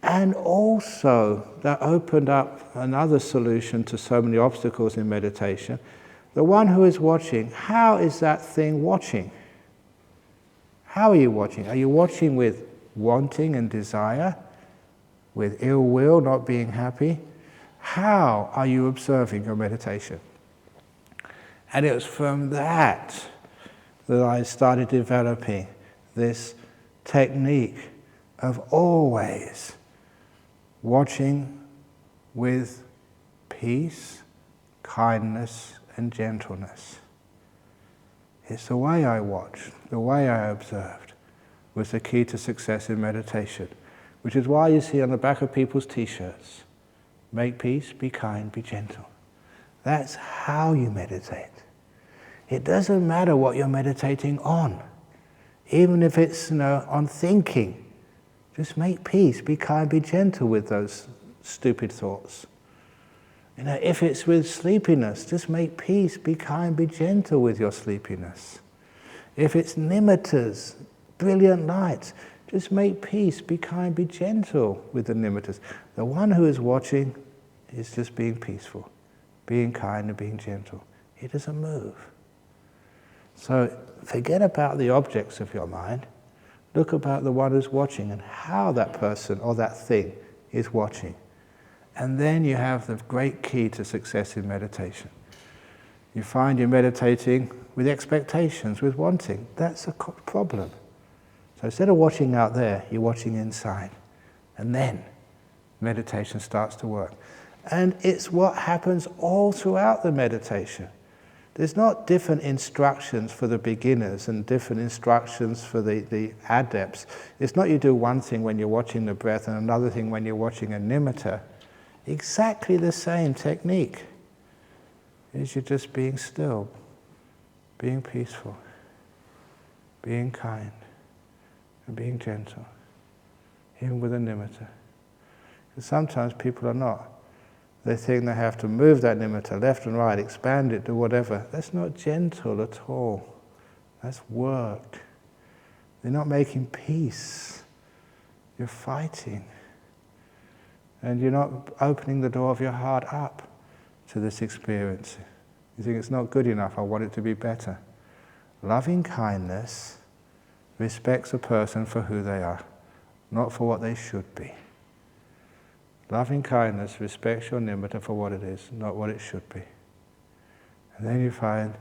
And also, that opened up another solution to so many obstacles in meditation. The one who is watching, how is that thing watching? How are you watching? Are you watching with wanting and desire? With ill will, not being happy? How are you observing your meditation? And it was from that I started developing this technique of always watching with peace, kindness, and gentleness. It's the way I watched, the way I observed, was the key to success in meditation, which is why you see on the back of people's t-shirts, make peace, be kind, be gentle. That's how you meditate. It doesn't matter what you're meditating on. Even if it's on thinking, just make peace, be kind, be gentle with those stupid thoughts. If it's with sleepiness, just make peace, be kind, be gentle with your sleepiness. If it's nimittas, brilliant lights, just make peace, be kind, be gentle with the nimittas. The one who is watching is just being peaceful, being kind and being gentle. He doesn't move. So forget about the objects of your mind. Look about the one who's watching and how that person or that thing is watching. And then you have the great key to success in meditation. You find you're meditating with expectations, with wanting. That's a problem. So instead of watching out there, you're watching inside. And then meditation starts to work. And it's what happens all throughout the meditation. There's not different instructions for the beginners and different instructions for the adepts. It's not you do one thing when you're watching the breath and another thing when you're watching a nimitta. Exactly the same technique. Is you're just being still, being peaceful, being kind, and being gentle, even with a nimitta. Because sometimes people are not. They think they have to move that nimitta left and right, expand it, do whatever. That's not gentle at all. That's work. They're not making peace. You're fighting. And you're not opening the door of your heart up to this experience. You think it's not good enough, I want it to be better. Loving kindness respects a person for who they are, not for what they should be. Loving kindness respects your nimitta for what it is, not what it should be. And then you find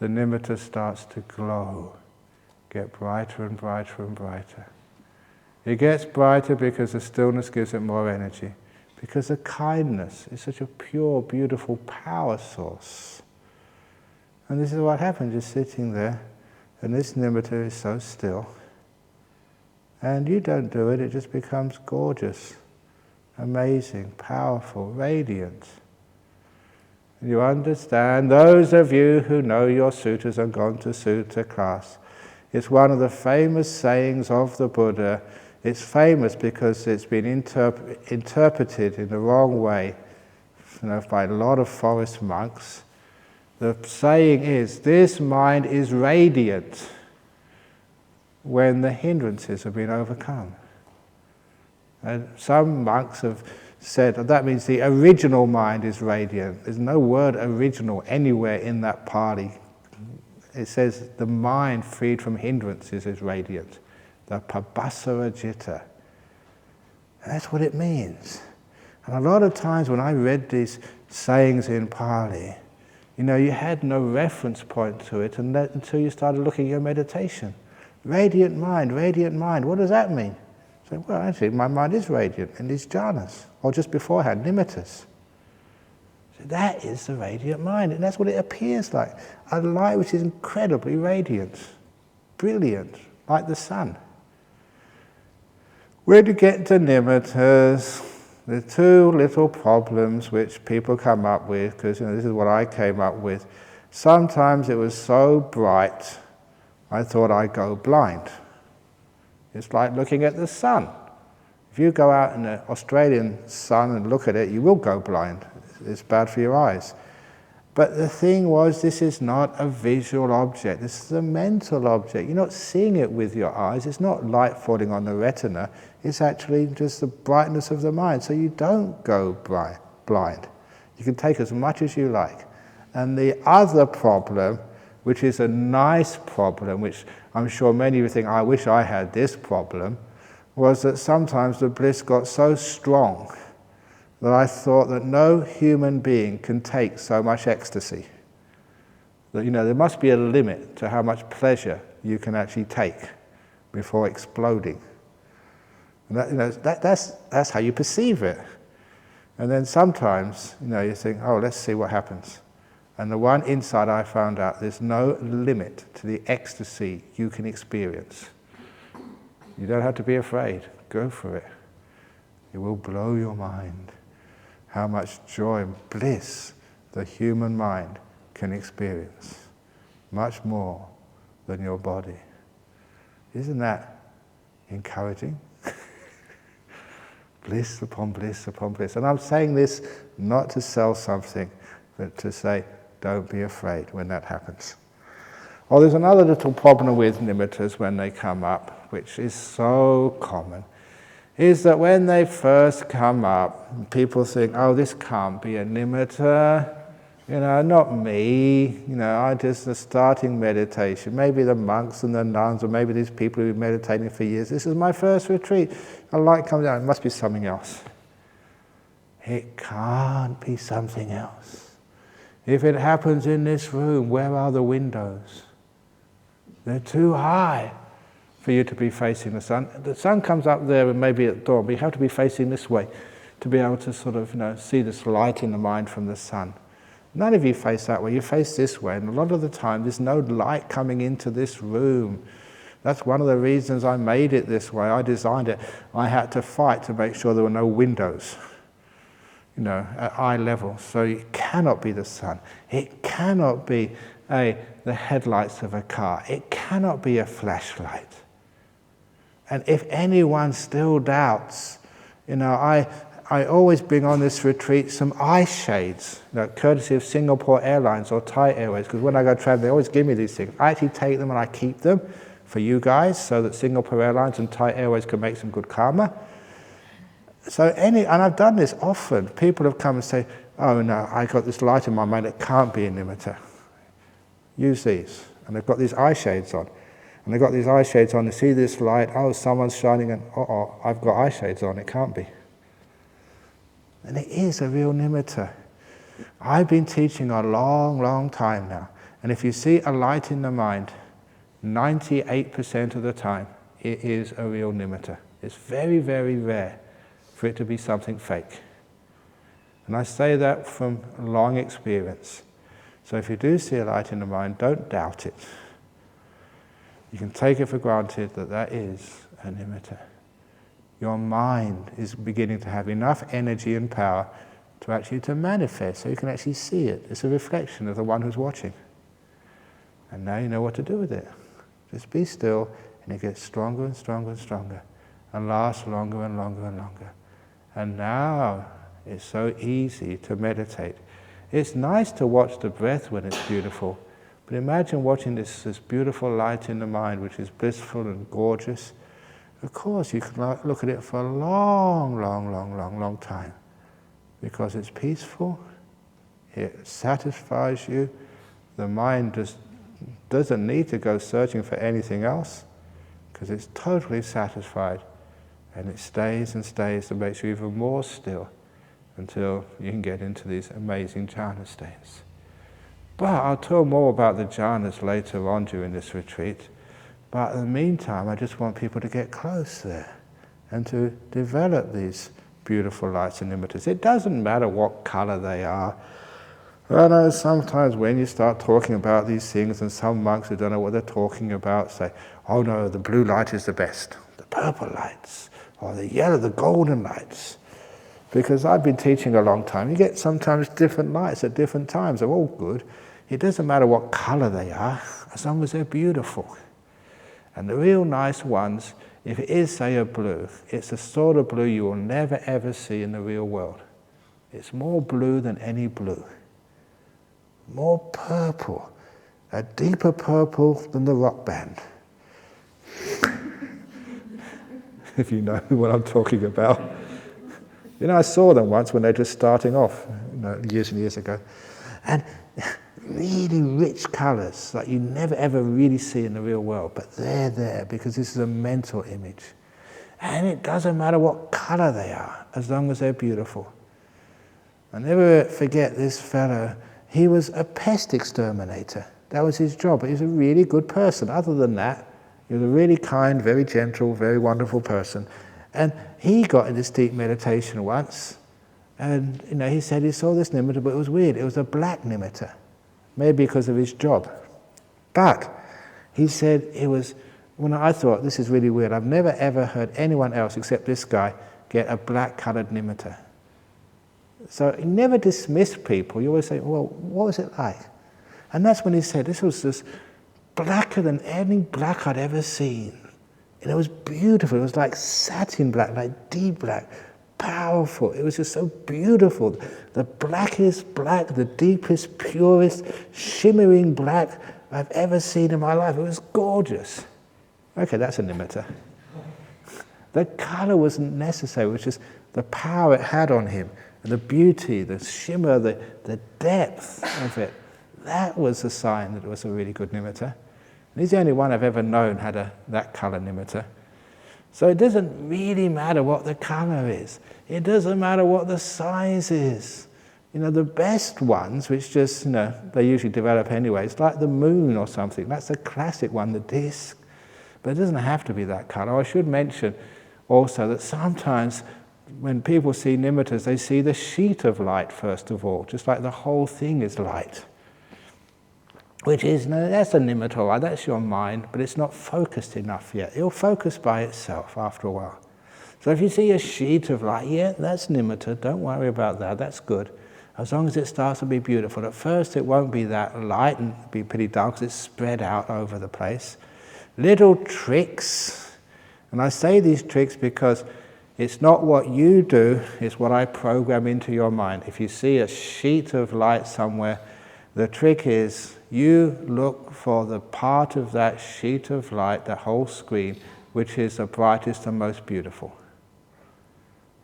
the nimitta starts to glow, get brighter and brighter and brighter. It gets brighter because the stillness gives it more energy, because the kindness is such a pure, beautiful power source. And this is what happens, you're sitting there, and this nimitta is so still. And you don't do it, it just becomes gorgeous, amazing, powerful, radiant. And you understand, those of you who know your sutras and gone to sutta class, it's one of the famous sayings of the Buddha. It's famous because it's been interpreted in the wrong way, by a lot of forest monks. The saying is, this mind is radiant when the hindrances have been overcome. And some monks have said that means the original mind is radiant. There's no word original anywhere in that Pali. It says the mind freed from hindrances is radiant. The pabhasara citta. And that's what it means. And a lot of times when I read these sayings in Pali, you had no reference point to it until you started looking at your meditation. Radiant mind, what does that mean? So, well, actually, my mind is radiant in these jhanas, or just beforehand, nimittas. So that is the radiant mind, and that's what it appears like. A light which is incredibly radiant, brilliant, like the sun. When you get to nimittas, the two little problems which people come up with, because this is what I came up with. Sometimes it was so bright, I thought I'd go blind. It's like looking at the sun. If you go out in the Australian sun and look at it, you will go blind. It's bad for your eyes. But the thing was, this is not a visual object. This is a mental object. You're not seeing it with your eyes. It's not light falling on the retina. It's actually just the brightness of the mind. So you don't go blind. You can take as much as you like. And the other problem, which is a nice problem, which I'm sure many of you think, I wish I had this problem, was that sometimes the bliss got so strong that I thought that no human being can take so much ecstasy. That there must be a limit to how much pleasure you can actually take before exploding. And that's how you perceive it. And then sometimes, you think, oh, let's see what happens. And the one insight I found out, there's no limit to the ecstasy you can experience. You don't have to be afraid. Go for it. It will blow your mind how much joy and bliss the human mind can experience. Much more than your body. Isn't that encouraging? Bliss upon bliss upon bliss. And I'm saying this not to sell something, but to say, don't be afraid when that happens. Oh, there's another little problem with nimittas when they come up, which is so common, is that when they first come up, people think, oh, this can't be a nimitta, not me, I just starting meditation. Maybe the monks and the nuns, or maybe these people who've been meditating for years, this is my first retreat. A light comes down, it must be something else. It can't be something else. If it happens in this room, where are the windows? They're too high for you to be facing the sun. The sun comes up there and maybe at dawn, but you have to be facing this way to be able to sort of, see this light in the mind from the sun. None of you face that way, you face this way, and a lot of the time there's no light coming into this room. That's one of the reasons I made it this way. I designed it. I had to fight to make sure there were no windows, at eye level. So it cannot be the sun. It cannot be the headlights of a car. It cannot be a flashlight. And if anyone still doubts, I always bring on this retreat some eye shades, courtesy of Singapore Airlines or Thai Airways, because when I go travel, they always give me these things. I actually take them and I keep them for you guys, so that Singapore Airlines and Thai Airways can make some good karma. And I've done this often. People have come and say, oh no, I got this light in my mind, it can't be a nimitta. Use these. and they've got these eye shades on. And they've got these eye shades on, they see this light, oh, someone's shining, and I've got eye shades on, it can't be. And it is a real nimitta. I've been teaching a long, long time now, and if you see a light in the mind, 98% of the time, it is a real nimitta. It's very, very rare for it to be something fake. And I say that from long experience. So if you do see a light in the mind, don't doubt it. You can take it for granted that that is a nimitta. Your mind is beginning to have enough energy and power to actually to manifest, so you can actually see it. It's a reflection of the one who's watching. And now you know what to do with it. Just be still, and it gets stronger and stronger and stronger, and lasts longer and longer and longer. And now it's so easy to meditate. It's nice to watch the breath when it's beautiful, but imagine watching this beautiful light in the mind, which is blissful and gorgeous. Of course, you can look at it for a long, long, long, long, long time, because it's peaceful, it satisfies you, the mind just doesn't need to go searching for anything else, because it's totally satisfied, and it stays and stays and makes you even more still until you can get into these amazing jhana states. But I'll tell more about the jhanas later on during this retreat. But in the meantime, I just want people to get close there and to develop these beautiful lights and nimittas. It doesn't matter what color they are. I know sometimes when you start talking about these things, and some monks who don't know what they're talking about say, oh no, the blue light is the best, the purple lights, or the yellow, the golden lights. Because I've been teaching a long time, you get sometimes different lights at different times, they're all good. It doesn't matter what color they are, as long as they're beautiful. And the real nice ones, if it is, say, a blue, it's the sort of blue you will never ever see in the real world. It's more blue than any blue. More purple, a deeper purple than the rock band. If you know what I'm talking about. You know, I saw them once when they were just starting off, years and years ago. And really rich colors like you never ever really see in the real world, but they're there because this is a mental image. And it doesn't matter what color they are, as long as they're beautiful. I never forget this fellow. He was a pest exterminator. That was his job, but he was a really good person. Other than that, he was a really kind, very gentle, very wonderful person. And he got in this deep meditation once, and he said he saw this nimitta, but it was weird. It was a black nimitta, maybe because of his job. But he said it was, when I thought, this is really weird. I've never ever heard anyone else except this guy get a black-colored nimitta. So he never dismissed people. You always say, well, what was it like? And that's when he said, this was just blacker than any black I'd ever seen. And it was beautiful. It was like satin black, like deep black, powerful. It was just so beautiful. The blackest black, the deepest, purest, shimmering black I've ever seen in my life. It was gorgeous. Okay, that's a nimitta. The color wasn't necessary, it was just the power it had on him, and the beauty, the shimmer, the depth of it. That was a sign that it was a really good nimitta. And he's the only one I've ever known had that color nimitta. So it doesn't really matter what the color is. It doesn't matter what the size is. The best ones, which just, they usually develop anyway, it's like the moon or something. That's a classic one, the disk. But it doesn't have to be that color. I should mention also that sometimes when people see nimittas, they see the sheet of light first of all, just like the whole thing is light. Which is, that's a nimitta, all right, that's your mind, but it's not focused enough yet. It'll focus by itself after a while. So if you see a sheet of light, yeah, that's nimitta, don't worry about that, that's good. As long as it starts to be beautiful. At first it won't be that light and be pretty dark because it's spread out over the place. Little tricks, and I say these tricks because it's not what you do, it's what I program into your mind. If you see a sheet of light somewhere, the trick is you look for the part of that sheet of light, the whole screen, which is the brightest and most beautiful.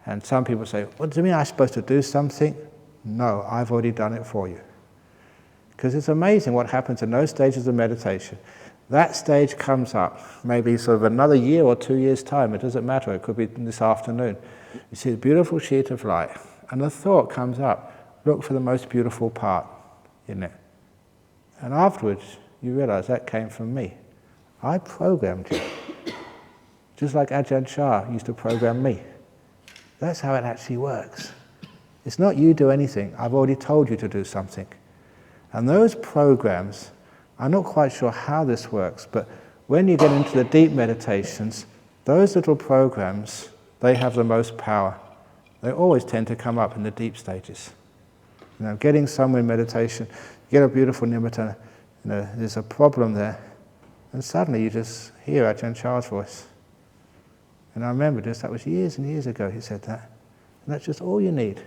And some people say, what do you mean I'm supposed to do something? No, I've already done it for you. Because it's amazing what happens in those stages of meditation. That stage comes up, maybe sort of another year or 2 years' time, it doesn't matter, it could be this afternoon. You see a beautiful sheet of light, and the thought comes up, look for the most beautiful part in it. And afterwards, you realize that came from me. I programmed you. Just like Ajahn used to program me. That's how it actually works. It's not you do anything, I've already told you to do something. And those programs, I'm not quite sure how this works, but when you get into the deep meditations, those little programs, they have the most power. They always tend to come up in the deep stages. You know, getting somewhere in meditation, you get a beautiful nimitta, you know, there's a problem there, and suddenly you just hear Ajahn Chah's voice. And I remember this, that was years and years ago he said that. And that's just all you need,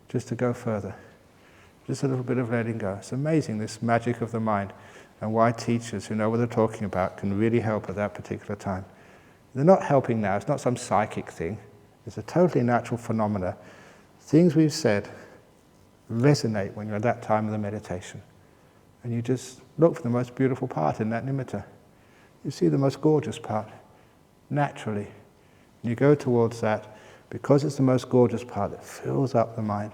just to go further. Just a little bit of letting go. It's amazing, this magic of the mind, and why teachers who know what they're talking about can really help at that particular time. They're not helping now, it's not some psychic thing. It's a totally natural phenomena. Things we've said resonate when you're at that time of the meditation. And you just look for the most beautiful part in that nimitta. You see the most gorgeous part, naturally. You go towards that, because it's the most gorgeous part that fills up the mind,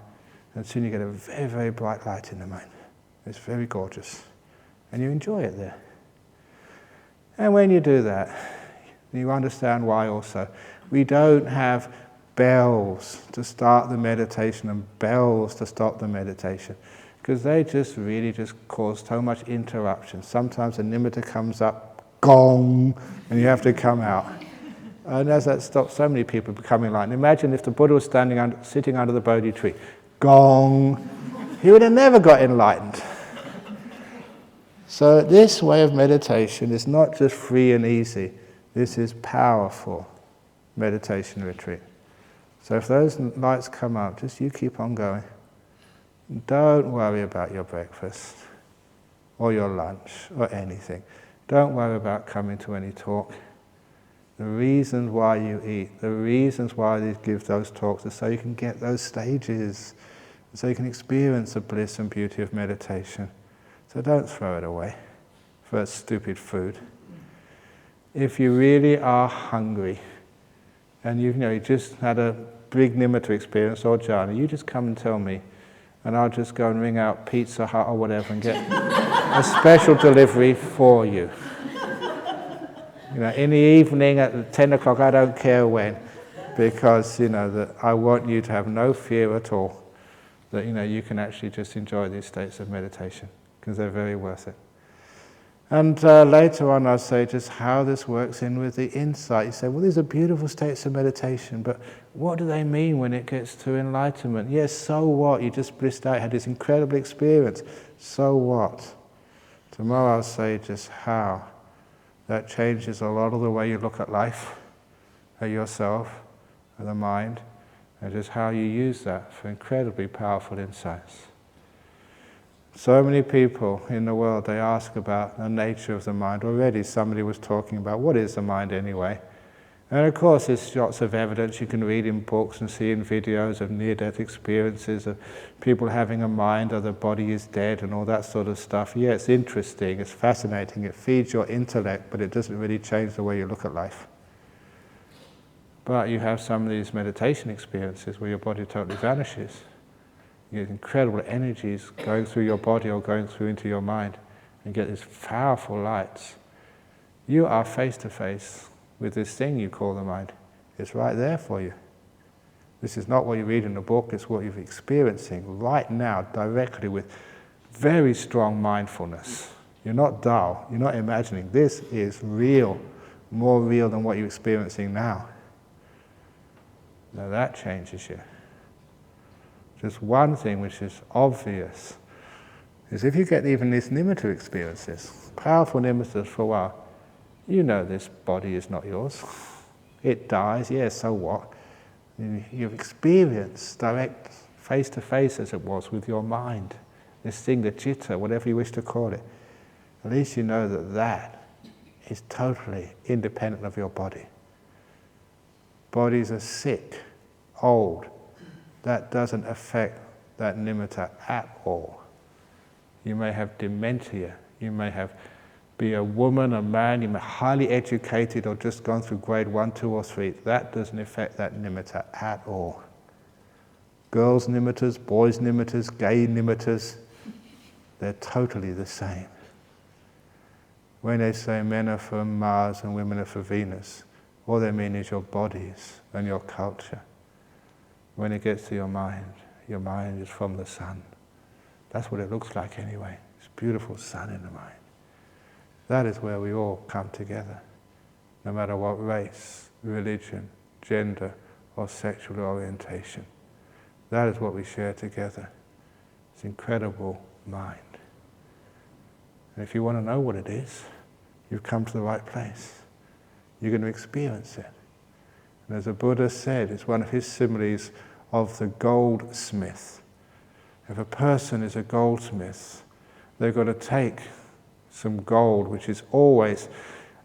and soon you get a very, very bright light in the mind. It's very gorgeous. And you enjoy it there. And when you do that, you understand why also. We don't have bells to start the meditation and bells to stop the meditation, because they just really just cause so much interruption. Sometimes a nimitta comes up, gong, and you have to come out. And as that stops so many people becoming enlightened. Imagine if the Buddha was sitting under the Bodhi tree, gong, he would have never got enlightened. So this way of meditation is not just free and easy, this is powerful meditation retreat. So if those lights come up, just you keep on going. Don't worry about your breakfast or your lunch or anything. Don't worry about coming to any talk. The reasons why you eat, the reasons why they give those talks are so you can get those stages, so you can experience the bliss and beauty of meditation. So don't throw it away for stupid food. If you really are hungry, and you just had a big nimitta experience or jhana, you just come and tell me, and I'll just go and ring out Pizza Hut or whatever and get a special delivery for you. In the evening at 10 o'clock, I don't care when, because that I want you to have no fear at all that you can actually just enjoy these states of meditation, because they're very worth it. And later on I'll say just how this works in with the insight. You say, well, these are beautiful states of meditation, but what do they mean when it gets to enlightenment? Yes, so what? You just blissed out, had this incredible experience. So what? Tomorrow I'll say just how that changes a lot of the way you look at life, at yourself, at the mind, and just how you use that for incredibly powerful insights. So many people in the world, they ask about the nature of the mind. Already somebody was talking about what is the mind anyway. And of course there's lots of evidence you can read in books and see in videos of near-death experiences of people having a mind or the body is dead and all that sort of stuff. Yeah, it's interesting, it's fascinating, it feeds your intellect, but it doesn't really change the way you look at life. But you have some of these meditation experiences where your body totally vanishes. You get incredible energies going through your body or going through into your mind, and get these powerful lights. You are face to face with this thing you call the mind. It's right there for you. This is not what you read in a book, it's what you're experiencing right now, directly, with very strong mindfulness. You're not dull, you're not imagining. This is real, more real than what you're experiencing now. Now that changes you. Just one thing which is obvious is if you get even these nimitta experiences, powerful nimittas for a while, you know this body is not yours. It dies, yes, so what? You've experienced direct face-to-face, as it was, with your mind. This thing, the citta, whatever you wish to call it. At least you know that that is totally independent of your body. Bodies are sick, old. That doesn't affect that nimitta at all. You may have dementia. You may be a woman, a man, you may be highly educated or just gone through grade 1, 2 or 3. That doesn't affect that nimitta at all. Girls' nimittas, boys' nimittas, gay nimittas, they're totally the same. When they say men are for Mars and women are for Venus, all they mean is your bodies and your culture. When it gets to your mind is from the sun. That's what it looks like anyway. It's a beautiful sun in the mind. That is where we all come together, no matter what race, religion, gender, or sexual orientation. That is what we share together. It's incredible mind. And if you want to know what it is, you've come to the right place. You're going to experience it. And as the Buddha said, it's one of his similes of the goldsmith. If a person is a goldsmith, they've got to take some gold, which is always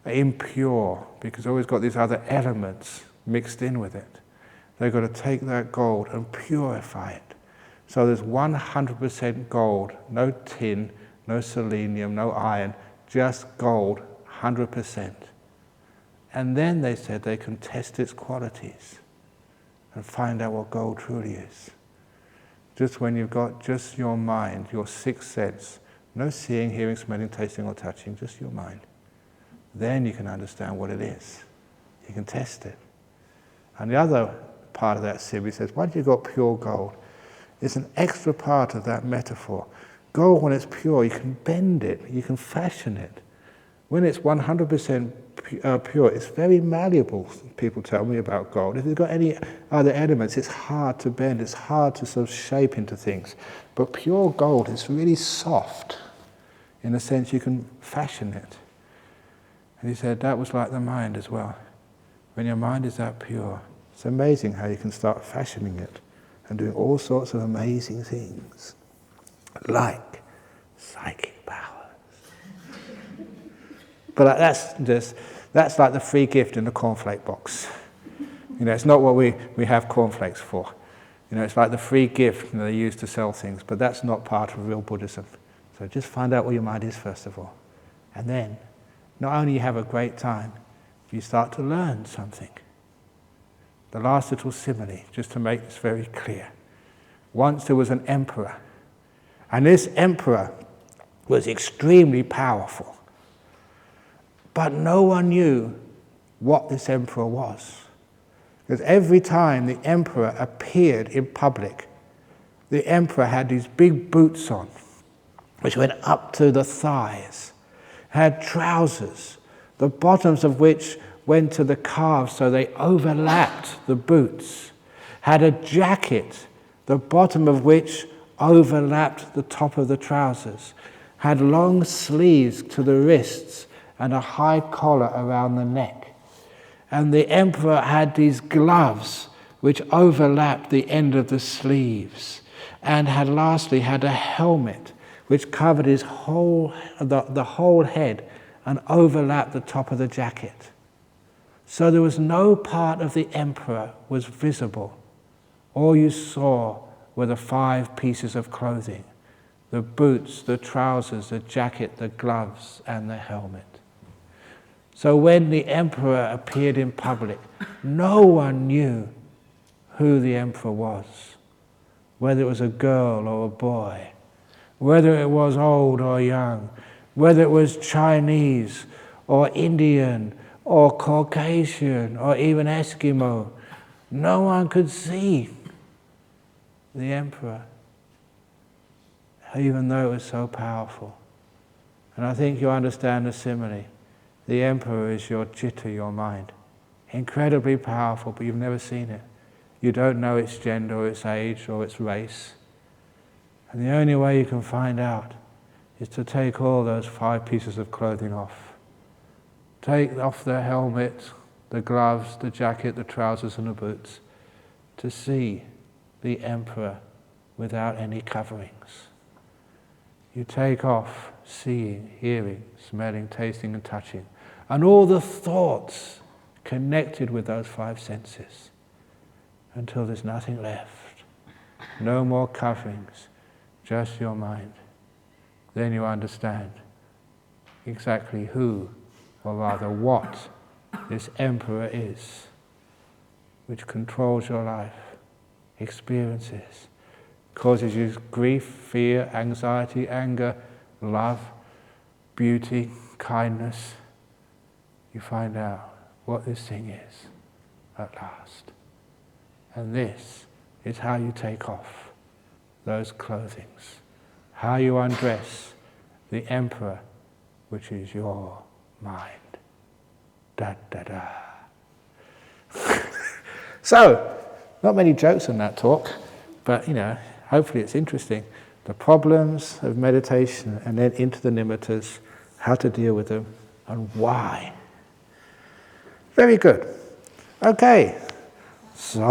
impure, because it's always got these other elements mixed in with it. They've got to take that gold and purify it. So there's 100% gold, no tin, no selenium, no iron, just gold, 100%. And then they said they can test its qualities and find out what gold truly is. Just when you've got just your mind, your sixth sense, no seeing, hearing, smelling, tasting or touching, just your mind, then you can understand what it is. You can test it. And the other part of that simile says, once you've got pure gold, it's an extra part of that metaphor. Gold, when it's pure, you can bend it, you can fashion it. When it's 100% pure, it's very malleable, people tell me about gold. If it's got any other elements, it's hard to bend, it's hard to sort of shape into things. But pure gold is really soft, in a sense you can fashion it. And he said that was like the mind as well. When your mind is that pure, it's amazing how you can start fashioning it and doing all sorts of amazing things, like psychic powers. But that's like the free gift in the cornflake box. You know, it's not what we have cornflakes for. You know, it's like the free gift they use to sell things, but that's not part of real Buddhism. So just find out what your mind is first of all. And then, not only you have a great time, you start to learn something. The last little simile, just to make this very clear. Once there was an emperor, and this emperor was extremely powerful. But no one knew what this emperor was. Because every time the emperor appeared in public, the emperor had these big boots on, which went up to the thighs, had trousers, the bottoms of which went to the calves so they overlapped the boots, had a jacket, the bottom of which overlapped the top of the trousers, had long sleeves to the wrists and a high collar around the neck. And the emperor had these gloves which overlapped the end of the sleeves, and lastly had a helmet which covered his the whole head and overlapped the top of the jacket. So there was no part of the emperor was visible. All you saw were the 5 pieces of clothing: the boots, the trousers, the jacket, the gloves, and the helmet. So when the emperor appeared in public, no one knew who the emperor was, whether it was a girl or a boy, whether it was old or young, whether it was Chinese or Indian or Caucasian or even Eskimo. No one could see the emperor, even though it was so powerful. And I think you understand the simile. The emperor is your citta, your mind. Incredibly powerful, but you've never seen it. You don't know its gender or its age or its race. And the only way you can find out is to take all those 5 pieces of clothing off. Take off the helmet, the gloves, the jacket, the trousers and the boots, to see the emperor without any coverings. You take off seeing, hearing, smelling, tasting and touching, and all the thoughts connected with those 5 senses, until there's nothing left. No more coverings, just your mind. then you understand exactly who, or rather what, this emperor is, which controls your life, experiences, causes you grief, fear, anxiety, anger, love, beauty, kindness. You find out what this thing is at last. And this is how you take off those clothings, how you undress the emperor, which is your mind. Da da da. So, not many jokes on that talk, but hopefully it's interesting. The problems of meditation, and then into the nimittas, how to deal with them, and why. Very good. Okay. Sadhu.